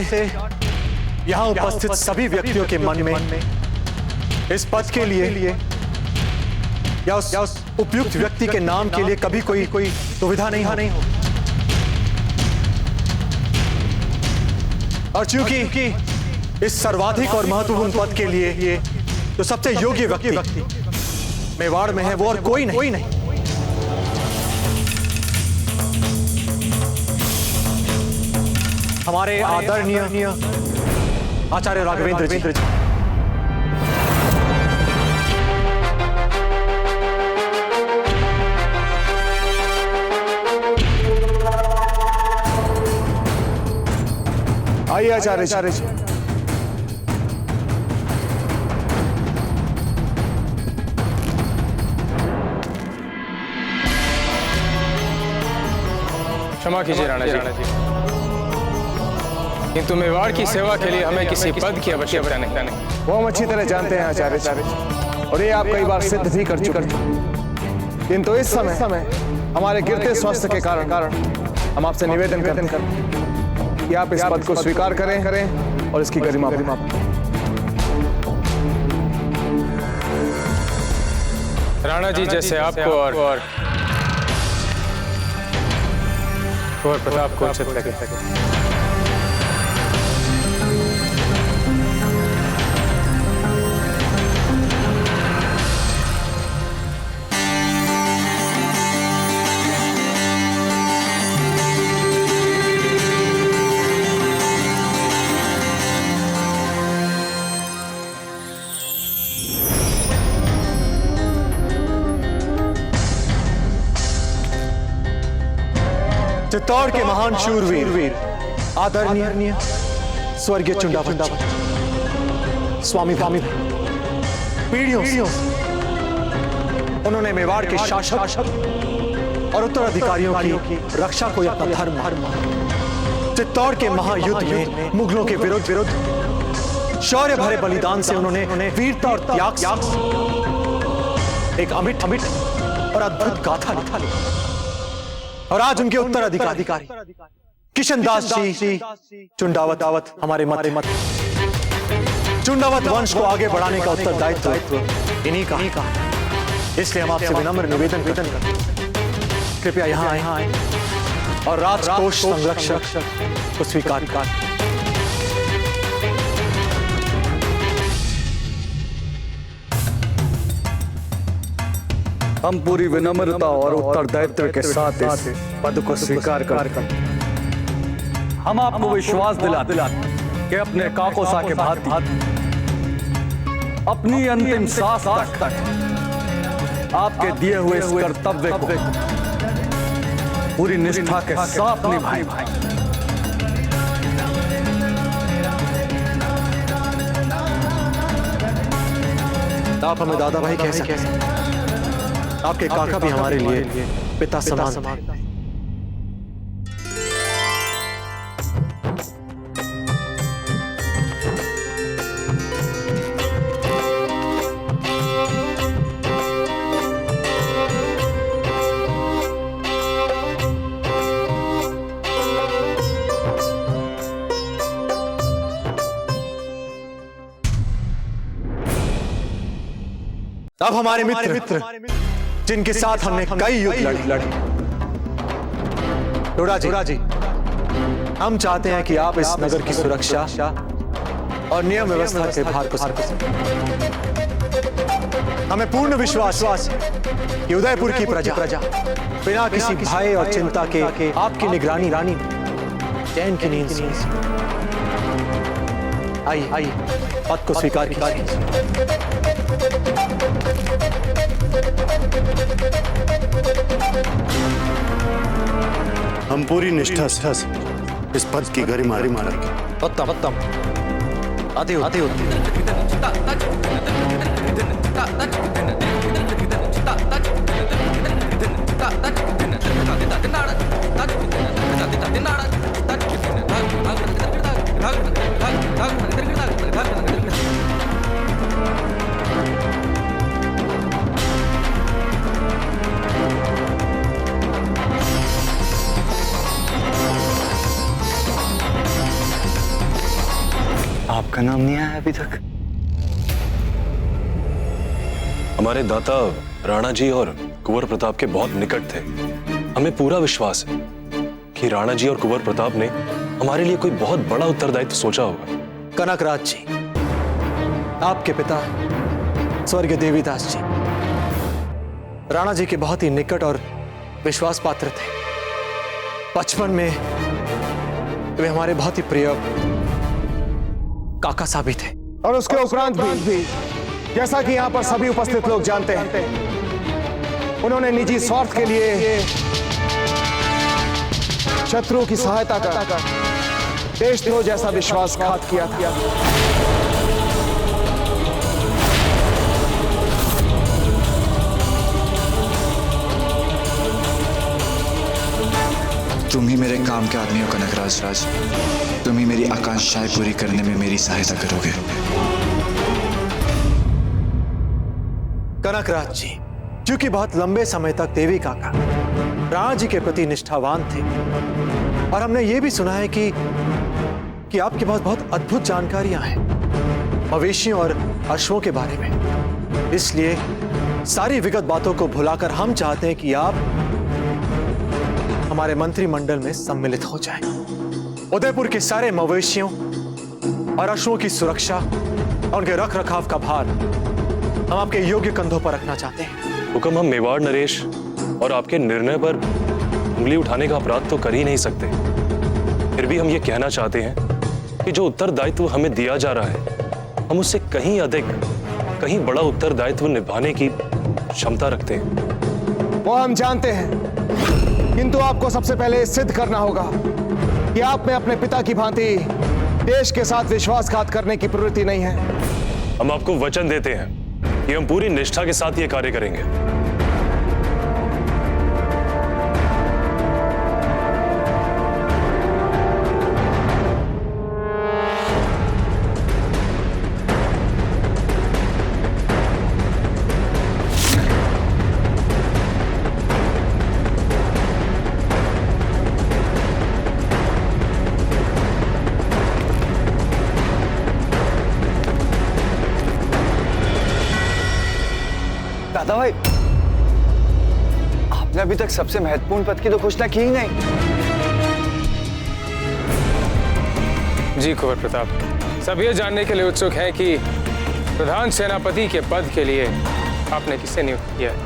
यहाँ उपस्थित सभी व्यक्तियों के मन में इस पद के लिए या उस उपयुक्त व्यक्ति के नाम के लिए कभी कोई दुविधा नहीं हो। और चूंकि इस सर्वाधिक और महत्वपूर्ण पद के लिए जो सबसे योग्य व्यक्ति मेवाड़ में है वो और कोई नहीं। हमारे आदरणीय आचार्य राघवेंद्र जी आइए आचार्य जी। क्षमा कीजिए राणा जी, किंतु मेवाड़ की सेवा के लिए हमें किसी पद की आवश्यकता नहीं। वो हम अच्छी तरह जानते हैं आचार्य जी, और ये आप कई बार सिद्ध भी कर चुके। किंतु इस समय हमारे गिरते स्वास्थ्य के कारण हम आपसे निवेदन करते हैं कि आप इस पद को स्वीकार करें और इसकी गरिमा बढ़ाएं। राणा जी, जैसे आपको और कुंवर प्रताप को उचित लगे। चित्तौड़ के महान शूरवीर आदरणीय स्वर्गीय चुंडावत स्वामी पीढ़ियों से उन्होंने मेवाड़ के शासक और उत्तराधिकारियों की रक्षा को अपना धर्म चित्तौड़ के महायुद्ध में मुगलों के विरुद्ध शौर्य भरे बलिदान से उन्होंने वीरता और त्याग एक अमिट और अद्भुत गाथा लिखा। और आज उनके उत्तराधिकारी किशनदास जी चुंडावत हमारे मत चुंडावत वंश को आगे बढ़ाने का उत्तरदायित्व इन्हीं का। इसलिए हम आपसे विनम्र निवेदन करते हैं, कृपया यहाँ आए और राजकोष संरक्षक को स्वीकार कर। हम पूरी विनम्रता और उत्तरदायित्व के साथ इस पद को स्वीकार करते हैं। हम आपको विश्वास दिलाते कि अपने काकोसा के भांति अपनी अंतिम सांस तक आपके दिए हुए इस कर्तव्य को पूरी निष्ठा के साथ निभाएं। आप हमें दादा भाई कह सकते हैं, आपके काका भी हमारे लिए पिता समान। अब हमारे मित्र जिनके साथ हमने कई युद्ध लड़े, टोड़ा जी, हम चाहते हैं कि आप इस नगर की सुरक्षा और नियम व्यवस्था के भार को संभालें। हमें पूर्ण विश्वास है कि उदयपुर की प्रजा बिना किसी भय और चिंता के आपकी निगरानी रानी चैन की नींद से आइए पद को स्वीकार कीजिए। हम पूरी निष्ठा से इस पद की गरिमा रखेंगे। उत्तम उत्तम, अति अति आपका नाम नहीं आया अभी तक? हमारे दाता राणा जी और कुंवर प्रताप के बहुत निकट थे। हमें पूरा विश्वास है कि राणा जी और कुंवर प्रताप ने हमारे लिए कोई बहुत बड़ा उत्तरदायित्व सोचा होगा। कनकराज जी, आपके पिता स्वर्गीय देवीदास जी राणा जी के बहुत ही निकट और विश्वास पात्र थे। बचपन में वे हमारे बहुत ही प्रिय काका साहब थे। और उसके उपरांत भी जैसा कि यहां पर सभी उपस्थित लोग जानते हैं, उन्होंने निजी स्वार्थ के लिए शत्रुओं की सहायता कर देशद्रोह जैसा विश्वासघात किया था। तुम ही मेरे काम के आदमी हो कनकराज राज। तुम ही मेरी आकांक्षाएं पूरी करने में मेरी सहायता करोगे। कनकराज जी, क्योंकि बहुत लंबे समय तक देवी काका राणा जी के प्रति निष्ठावान थे और हमने ये भी सुना है कि आपके पास बहुत अद्भुत जानकारियां हैं मवेशियों और अश्वों के बारे में। इसलिए सारी विगत बातों को भुलाकर हम चाहते हैं कि आप हमारे मंत्रिमंडल में सम्मिलित हो जाएं। उदयपुर के सारे मवेशियों और अश्वों की सुरक्षा और उनके रख रखाव का भार हम आपके योग्य कंधों पर रखना चाहते हैं। हुक्म, हम मेवाड़ नरेश और आपके निर्णय पर उंगली उठाने का अपराध तो कर ही नहीं सकते। फिर भी हम ये कहना चाहते हैं कि जो उत्तरदायित्व हमें दिया जा रहा है, हम उससे कहीं अधिक, कहीं बड़ा उत्तरदायित्व निभाने की क्षमता रखते हैं। वो हम जानते हैं, किंतु आपको सबसे पहले सिद्ध करना होगा कि आप में अपने पिता की भांति देश के साथ विश्वासघात करने की प्रवृत्ति नहीं है। हम आपको वचन देते हैं कि हम पूरी निष्ठा के साथ ये कार्य करेंगे। दादा भाई, आपने अभी तक सबसे महत्वपूर्ण पद की तो घोषणा की ही नहीं। जी कुंवर प्रताप, सब ये जानने के लिए उत्सुक हैं कि प्रधान सेनापति के पद के लिए आपने किससे नियुक्त किया है?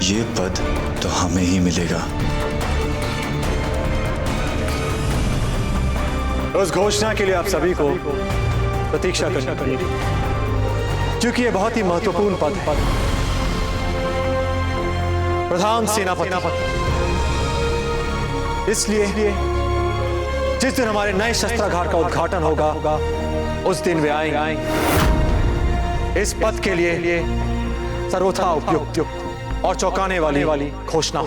ये पद तो हमें ही मिलेगा। उस घोषणा के लिए आप सभी को प्रतीक्षा करनी पड़ेगी, क्योंकि यह बहुत ही महत्वपूर्ण पद है। प्रधान सेनापति। इसलिए जिस दिन हमारे नए शस्त्रागार का उद्घाटन होगा, उस दिन वे आएंगे। इस पद के लिए सर्वथा उपयुक्त और चौंकाने वाली घोषणा।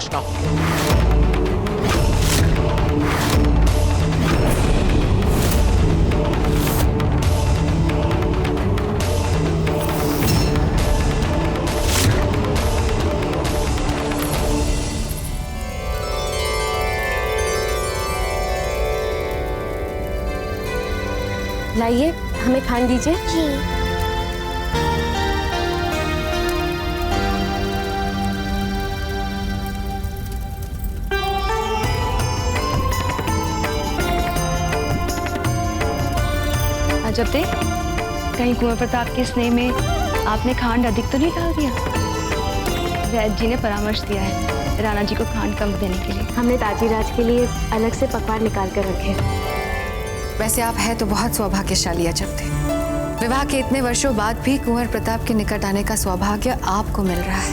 लाइए, हमें खान दीजिए। जी। अजब दे, कहीं कुंवर प्रताप के स्नेह में आपने खांड अधिक तो नहीं डाल दिया? वैद्य जी ने परामर्श दिया है राणा जी को खांड कम देने के लिए। हमने ताजीराज के लिए अलग से पकवान निकाल कर रखे। वैसे आप है तो बहुत सौभाग्यशाली अजब थे। विवाह के इतने वर्षों बाद भी कुंवर प्रताप के निकट आने का सौभाग्य आपको मिल रहा है।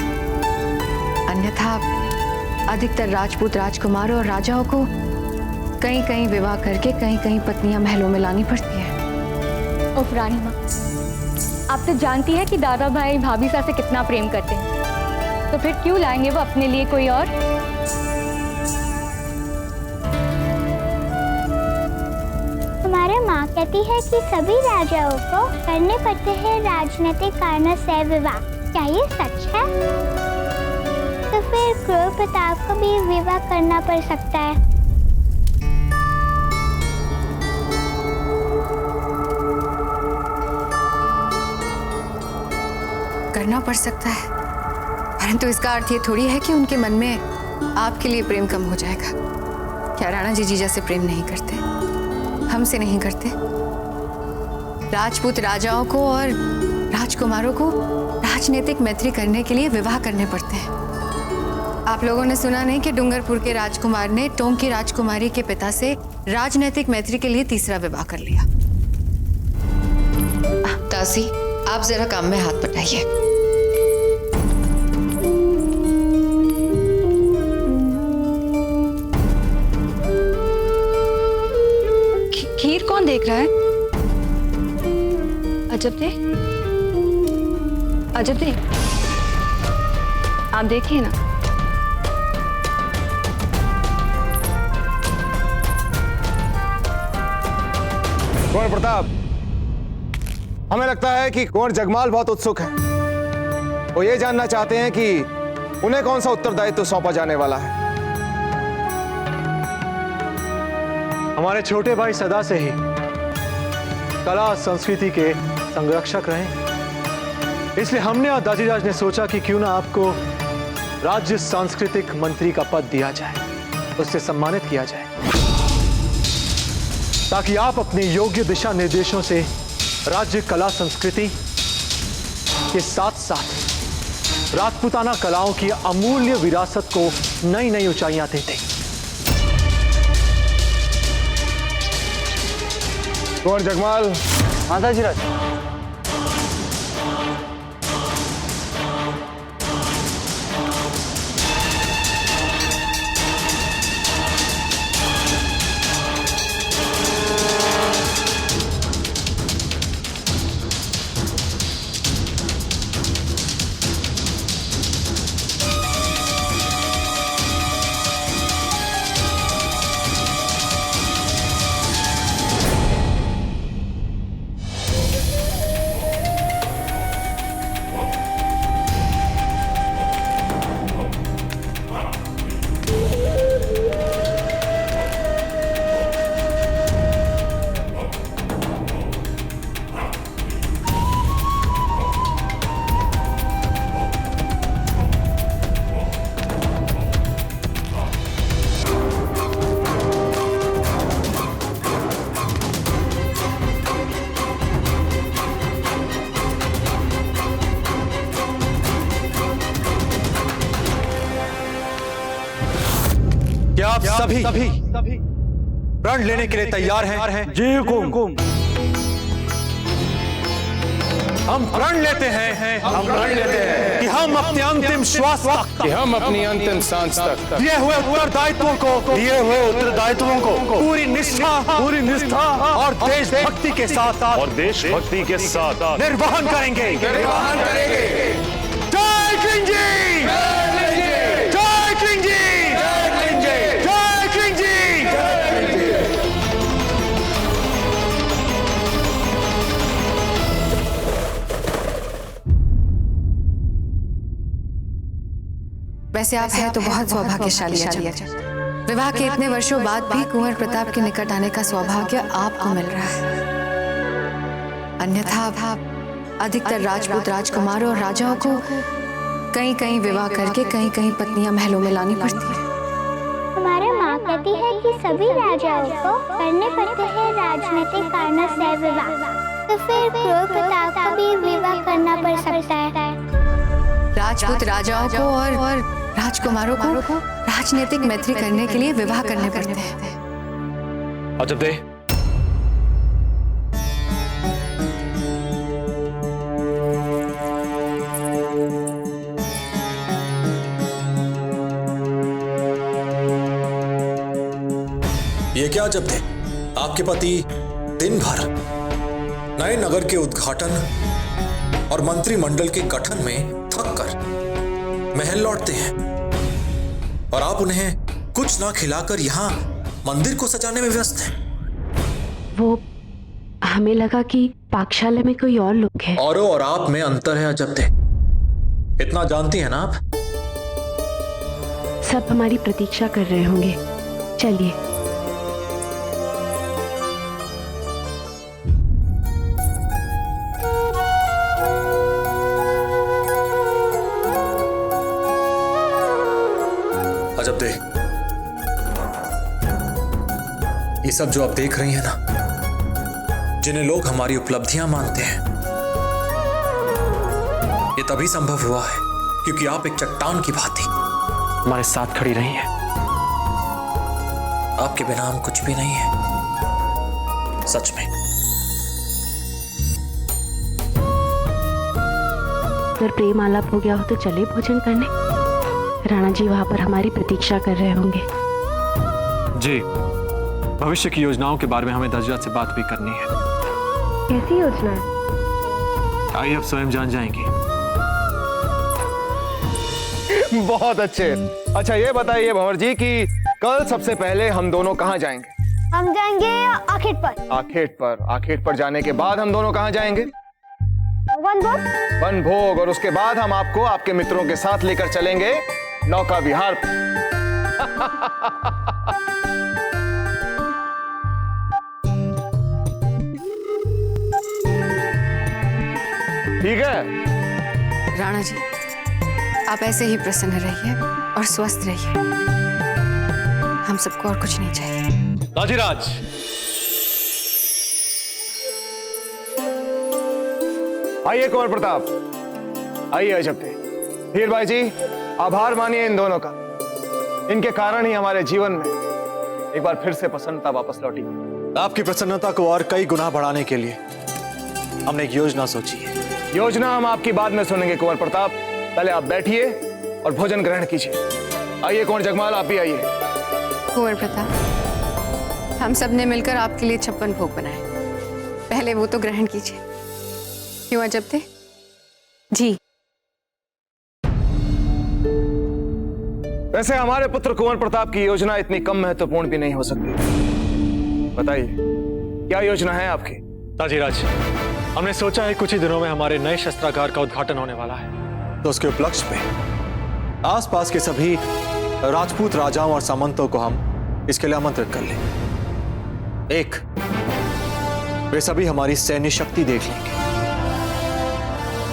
अन्यथा अधिकतर राजपूत राजकुमारों और राजाओं को कहीं कहीं विवाह करके कहीं कहीं पत्नियां महलों में लानी पड़ती है। उफ रानी माँ, आप तो जानती है कि दादा भाई भाभी सा से कितना प्रेम करते हैं, तो फिर क्यों लाएंगे वो अपने लिए कोई और? हमारी माँ कहती है कि सभी राजाओं को करने पड़ते हैं राजनीतिक कारणों से विवाह। क्या ये सच है? तो फिर क्रूर प्रताप को भी विवाह करना पड़ सकता है। करना पड़ सकता है, परंतु इसका अर्थ ये थोड़ी है कि उनके मन में आपके लिए प्रेम कम हो जाएगा। क्या राणा जी जीजा से प्रेम नहीं करते? हमसे नहीं करते? राजपूत राजाओं को और राजकुमारों को राजनीतिक मैत्री करने के लिए विवाह करने पड़ते हैं। आप लोगों ने सुना नहीं कि डूंगरपुर के राजकुमार ने टोंक की राजकुमारी के पिता से राजनीतिक मैत्री के लिए तीसरा विवाह कर लिया। दासी, आप जरा काम में हाथ बटाइए। खीर कौन देख रहा है? अजब दे, अजब दे, आप देखिए ना। कुंवर प्रताप, हमें लगता है कि कुंवर जगमाल बहुत उत्सुक है। वो ये जानना चाहते हैं कि उन्हें कौन सा उत्तरदायित्व सौंपा जाने वाला है। हमारे छोटे भाई सदा से ही कला और संस्कृति के संरक्षक रहे, इसलिए हमने और दाजीराज ने सोचा कि क्यों ना आपको राज्य सांस्कृतिक मंत्री का पद दिया जाए, उससे सम्मानित किया जाए, ताकि आप अपने योग्य दिशा निर्देशों से राज्य कला संस्कृति के साथ साथ राजपूताना कलाओं की अमूल्य विरासत को नई नई ऊंचाइयां देते। कुंवर जगमाल। हाँ दाजीराज। क्या आप सभी प्रण लेने के लिए तैयार हैं? जी हुकुम। हम प्रण लेते हैं, कि हम अपने अंतिम श्वास तक, हम अपनी अंतिम सांस तक दिए हुए उत्तरदायित्वों को पूरी निष्ठा और देशभक्ति के साथ निर्वहन करेंगे। जय किंग जी! जय किंग जी! जय किंग जी! वैसे आप हैं तो बहुत सौभाग्यशाली अजब। विवाह के इतने वर्षों बाद भी कुंवर प्रताप के निकट आने का सौभाग्य आपको मिल रहा है। अन्यथा अधिकतर राजपूत राजकुमारों और राजाओं को कहीं कहीं विवाह करके कहीं कहीं पत्नियां महलों में लानी पड़ती है। हमारी माँ कहती है कि सभी राजाओं को करने पड़ते हैं राजनीतिक कारणों से विवाह। तो फिर क्रूर प्रताप को भी विवाह करना पड़ सकता है। राजपूत राजाओं को और राजकुमारों को राजनीतिक मैत्री करने के लिए विवाह करने पड़ते हैं। अजब दे, ये क्या जब थे? आपके पति दिन भर नए नगर के उद्घाटन और मंत्रिमंडल के गठन में थक कर महल लौटते हैं और आप उन्हें कुछ ना खिलाकर यहाँ मंदिर को सजाने में व्यस्त हैं। वो हमें लगा कि पाकशाला में कोई और लोग हैं। औरों और आप में अंतर है अजब थे, इतना जानती हैं ना आप? सब हमारी प्रतीक्षा कर रहे होंगे, चलिए। अजब दे, ये सब जो आप देख रही हैं ना, जिन्हें लोग हमारी उपलब्धियां मानते हैं, ये तभी संभव हुआ है क्योंकि आप एक चट्टान की भांति हमारे साथ खड़ी रही हैं। आपके बिना हम कुछ भी नहीं है, सच में। अगर प्रेम आलाप हो गया हो तो चले भोजन करने। राणा जी वहां पर हमारी प्रतीक्षा कर रहे होंगे। जी, भविष्य की योजनाओं के बारे में हमें दशरथ से बात भी करनी है। कैसी योजना है? आइए आप स्वयं जान जाएंगी। बहुत अच्छे। अच्छा ये बताइए भंवर जी कि कल सबसे पहले हम दोनों कहाँ जाएंगे? हम जाएंगे आखेट पर। आखेट पर? आखेट पर जाने के बाद हम दोनों कहाँ जाएंगे? वनभोग। वनभोग। और उसके बाद हम आपको आपके मित्रों के साथ लेकर चलेंगे नौका विहार पर। ठीक है राणा जी, आप ऐसे ही प्रसन्न रहिए और स्वस्थ रहिए। हम सबको और कुछ नहीं चाहिए। राजीराज, आइए कुंवर प्रताप, आइए अजब थे। हीर भाई जी, आभार मानिए इन दोनों का। इनके कारण ही हमारे जीवन में एक बार फिर से प्रसन्नता वापस लौटी। आपकी प्रसन्नता को और कई गुना बढ़ाने के लिए हमने एक योजना सोची है। योजना हम आपकी बाद में सुनेंगे कुंवर प्रताप, पहले आप बैठिए और भोजन ग्रहण कीजिए। आइए कुंवर जगमाल, आप भी आइए। कुंवर प्रताप, हम सब ने मिलकर आपके लिए 56 भोग बनाए, पहले वो तो ग्रहण कीजिए। क्यों अजब थे? जी। वैसे हमारे पुत्र कुंवर प्रताप की योजना इतनी कम महत्वपूर्ण भी नहीं हो सकती। बताइए क्या योजना है आपकी? राजीराज, हमने सोचा है कुछ ही दिनों में हमारे नए शस्त्रागार का उद्घाटन होने वाला है, तो उसके उपलक्ष्य पे आसपास के सभी राजपूत राजाओं और सामंतों को हम इसके लिए आमंत्रित कर लें। एक, वे सभी हमारी सैन्य शक्ति देख लेंगे,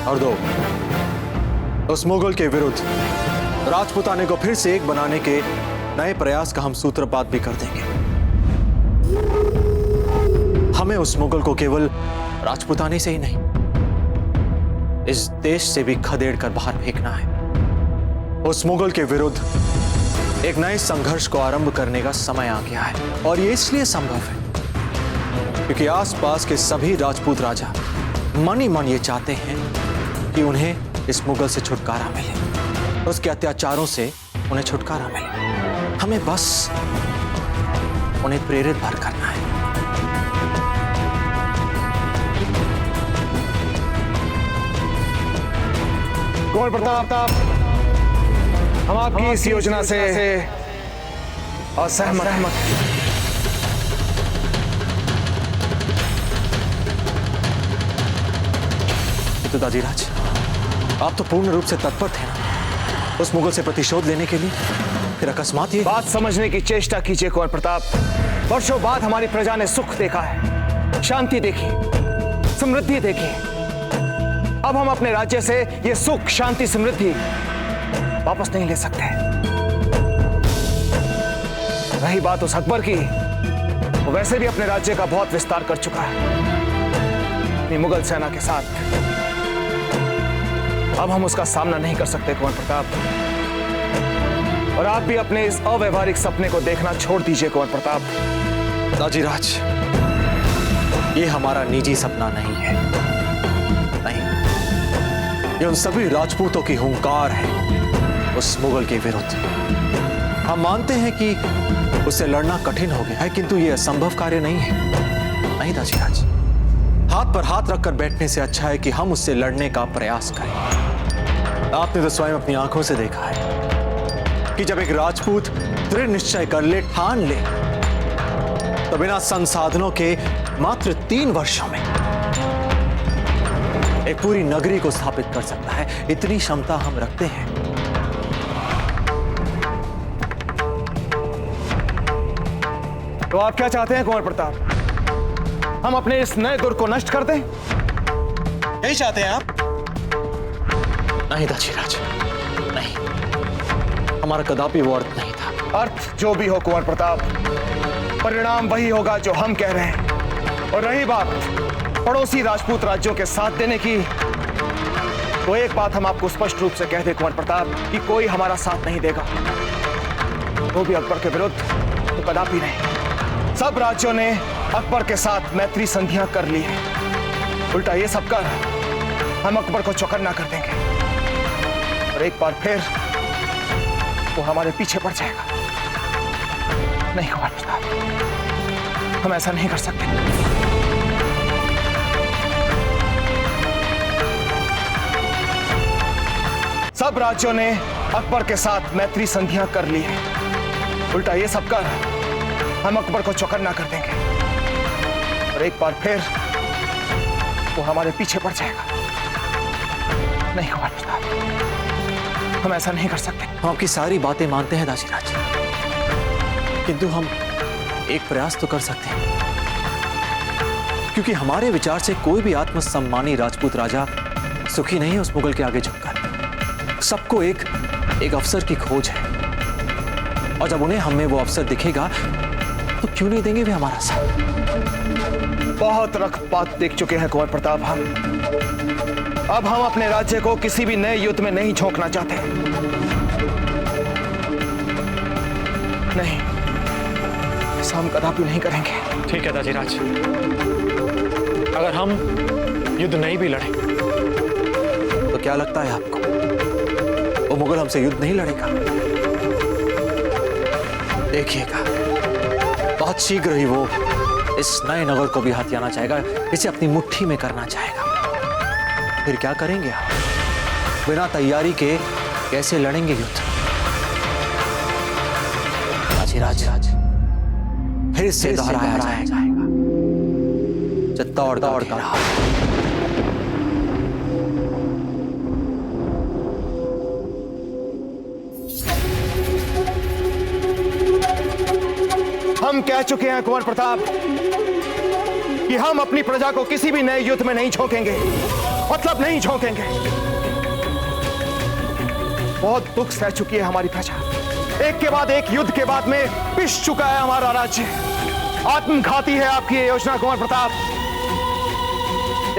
और दो, उस मुगल के विरुद्ध राजपुताने को फिर से एक बनाने के नए प्रयास का हम सूत्रपात भी कर देंगे। हमें उस मुगल को केवल राजपुताने से ही नहीं, इस देश से भी खदेड़ कर बाहर फेंकना है। उस मुगल के विरुद्ध एक नए संघर्ष को आरंभ करने का समय आ गया है, और ये इसलिए संभव है क्योंकि आसपास के सभी राजपूत राजा मन ही मन ये चाहते हैं कि उन्हें इस मुगल से छुटकारा मिले, उसके अत्याचारों से उन्हें छुटकारा मिले। हमें बस उन्हें प्रेरित भर करना है। कुंवर प्रताप, हम आपकी इस योजना से असहमत हैं। तो दाजीराज, आप तो पूर्ण रूप से तत्पर थे ना उस मुगल से प्रतिशोध लेने के लिए, फिर अकस्मात ये बात समझने की चेष्टा कीजिए कुंवर प्रताप। वर्षों बाद हमारी प्रजा ने सुख देखा है, शांति देखी, समृद्धि देखी। अब हम अपने राज्य से ये सुख, शांति, समृद्धि वापस नहीं ले सकते। रही बात उस अकबर की, वो वैसे भी अपने राज्य का बहुत विस्तार कर चुका है अपनी मुगल सेना के साथ। अब हम उसका सामना नहीं कर सकते कुंवर प्रताप, और आप भी अपने इस अव्यवहारिक सपने को देखना छोड़ दीजिए कुंवर प्रताप। दाजीराज, ये हमारा निजी सपना नहीं है, नहीं, ये उन सभी राजपूतों की हुंकार है उस मुगल के विरुद्ध। हम मानते हैं कि उससे लड़ना कठिन हो गया है, किंतु यह असंभव कार्य नहीं है। नहीं दाजीराज, हाथ पर हाथ रखकर बैठने से अच्छा है कि हम उससे लड़ने का प्रयास करें। आपने तो स्वयं अपनी आंखों से देखा है कि जब एक राजपूत दृढ़ निश्चय कर ले, ठान ले, तो बिना संसाधनों के मात्र 3 वर्षों में एक पूरी नगरी को स्थापित कर सकता है। इतनी क्षमता हम रखते हैं। तो आप क्या चाहते हैं कुंवर प्रताप? हम अपने इस नए दुर्ग को नष्ट कर दें? यही चाहते हैं आप? नहीं दाजीराज, नहीं, हमारा कदापि वो अर्थ नहीं था। अर्थ जो भी हो कुंवर प्रताप, परिणाम वही होगा जो हम कह रहे हैं। और रही बात पड़ोसी राजपूत राज्यों के साथ देने की, तो एक बात हम आपको स्पष्ट रूप से कह दें कुंवर प्रताप कि कोई हमारा साथ नहीं देगा, वो भी अकबर के विरुद्ध तो कदापि नहीं। सब राज्यों ने अकबर के साथ मैत्री संधियां कर ली है। उल्टा ये सब कर हम अकबर को चौकन्ना कर देंगे और एक बार फिर वो हमारे पीछे पड़ जाएगा। नहीं कुंवर प्रताप, हम ऐसा नहीं कर सकते। सब राज्यों ने अकबर के साथ मैत्री संधियां कर ली है। उल्टा ये सब कर हम अकबर को चौकन्ना कर देंगे और एक बार फिर वो हमारे पीछे पड़ जाएगा। नहीं कुंवर प्रताप, हम ऐसा नहीं कर सकते। हम आपकी सारी बातें मानते हैं दाजीराज, किंतु हम एक प्रयास तो कर सकते हैं, क्योंकि हमारे विचार से कोई भी आत्मसम्मानी राजपूत राजा सुखी नहीं है उस मुगल के आगे झुककर। सबको एक अवसर की खोज है, और जब उन्हें हमें वो अवसर दिखेगा तो क्यों नहीं देंगे वे हमारा साथ। बहुत रक्तपात देख चुके हैं कुंवर प्रताप हम। अब हम अपने राज्य को किसी भी नए युद्ध में नहीं झोंकना चाहते। नहीं, ऐसा हम कदापि नहीं करेंगे। ठीक है दाजीराज, अगर हम युद्ध नहीं भी लड़े तो क्या लगता है आपको वो मुगल हमसे युद्ध नहीं लड़ेगा? देखिएगा, बहुत शीघ्र ही वो इस नए नगर को भी हथियाना चाहेगा, इसे अपनी मुट्ठी में करना चाहेगा। फिर क्या करेंगे आप? बिना तैयारी के कैसे लड़ेंगे युद्ध? दाजीराज, फिर से दोहराया जाएगा चित्तौड़ दौड़ का। हम कह चुके हैं कुंवर प्रताप कि हम अपनी प्रजा को किसी भी नए युद्ध में नहीं झोंकेंगे, मतलब नहीं झोंकेंगे। बहुत दुख सह चुकी है हमारी प्रजा। एक के बाद एक युद्ध के बाद में पिस चुका है हमारा राज्य। आत्मघाती है आपकी ये योजना कुंवर प्रताप।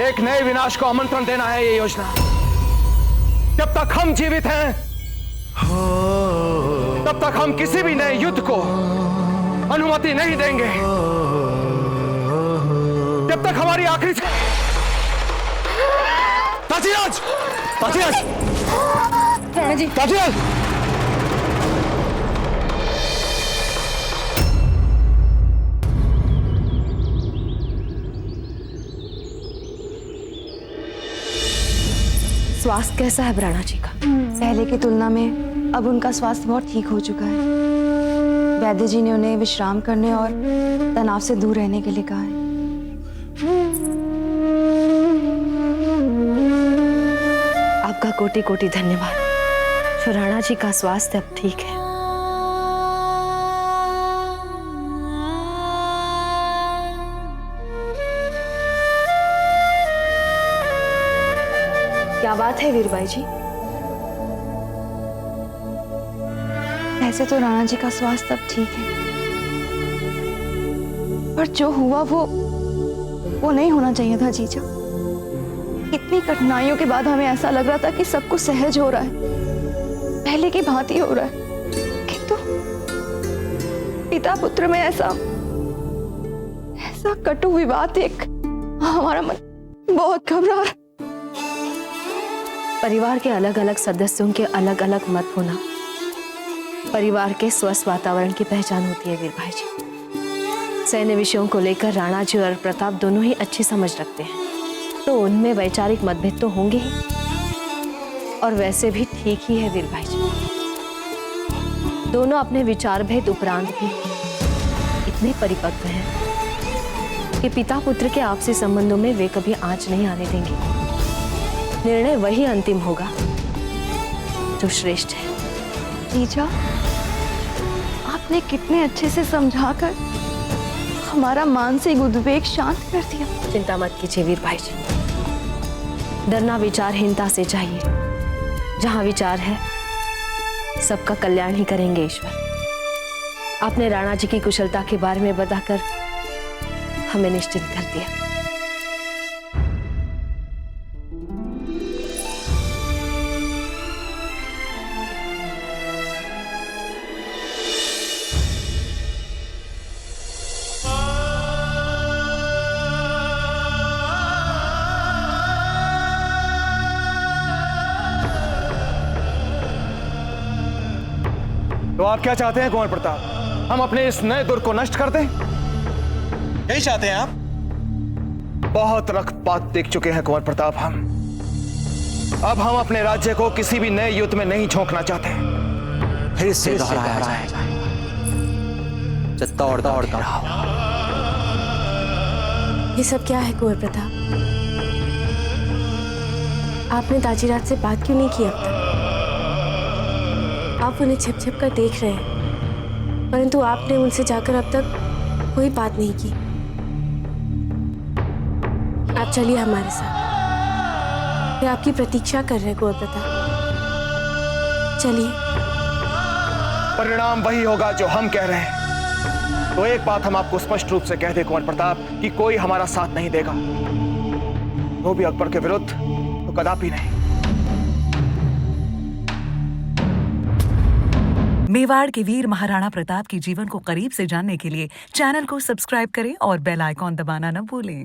एक नए विनाश को आमंत्रण देना है ये योजना। जब तक हम जीवित हैं तब तक हम किसी भी नए युद्ध को अनुमति नहीं देंगे। जब तक हमारी आखिरी दाजीराज, दाजीराज, दाजीराज, स्वास्थ्य कैसा है राणा जी का? पहले की तुलना में अब उनका स्वास्थ्य बहुत ठीक हो चुका है। वैद्य जी ने उन्हें विश्राम करने और तनाव से दूर रहने के लिए कहा है। आपका कोटि कोटि धन्यवाद। तो राणा जी का स्वास्थ्य अब ठीक है। क्या बात है वीरबाई जी? ऐसे तो राणा जी का स्वास्थ्य अब ठीक है, पर जो हुआ वो नहीं होना चाहिए था जीजा। इतनी कठिनाइयों के बाद हमें ऐसा लग रहा था कि सब कुछ सहज हो रहा है, पहले की भांति हो रहा है, किंतु पिता पुत्र में ऐसा कटु विवाद देख हमारा मन बहुत घबरा रहा है। परिवार के अलग अलग सदस्यों के अलग अलग मत होना परिवार के स्वस्थ वातावरण की पहचान होती है वीर भाई जी। सैन्य विषयों को लेकर राणा जी और प्रताप दोनों ही अच्छी समझ रखते हैं, तो उनमें वैचारिक मतभेद तो होंगे ही, और वैसे भी ठीक ही है वीर भाई जी। दोनों अपने विचार भेद उपरांत भी इतने परिपक्व हैं कि पिता पुत्र के आपसी संबंधों में वे कभी आंच नहीं आने देंगे। निर्णय वही अंतिम होगा जो श्रेष्ठ है। जीजा, आपने कितने अच्छे से समझाकर हमारा मानसिक उद्वेग शांत कर दिया। चिंता मत कीजिए वीर भाई जी, डरना विचारहीनता से चाहिए। जहां विचार है सबका कल्याण ही करेंगे ईश्वर। आपने राणा जी की कुशलता के बारे में बताकर हमें निश्चिंत कर दिया। तो आप क्या चाहते हैं कुंवर प्रताप? हम अपने इस नए दुर्ग को नष्ट कर दें? यही चाहते हैं आप? बहुत रक्तपात देख चुके हैं कुंवर प्रताप हम। अब हम अपने राज्य को किसी भी नए युद्ध में नहीं झोंकना चाहते। फिर से दोहराया जाए, चित्तौड़ का गिराव। ये सब क्या है कुंवर प्रताप? आपने दाजीराज से बात क्यों नहीं की अब तक? आप उन्हें छिप छिप कर देख रहे हैं, परंतु आपने उनसे जाकर अब तक कोई बात नहीं की। आप चलिए हमारे साथ, वे आपकी प्रतीक्षा कर रहे हैं कुंवर प्रताप। चलिए। परिणाम वही होगा जो हम कह रहे हैं। तो एक बात हम आपको स्पष्ट रूप से कह दें कुंवर प्रताप, कि कोई हमारा साथ नहीं देगा, वो भी अकबर के विरुद्ध तो कदापि नहीं। मेवाड़ के वीर महाराणा प्रताप के जीवन को करीब से जानने के लिए चैनल को सब्सक्राइब करें और बेल आइकॉन दबाना न भूलें।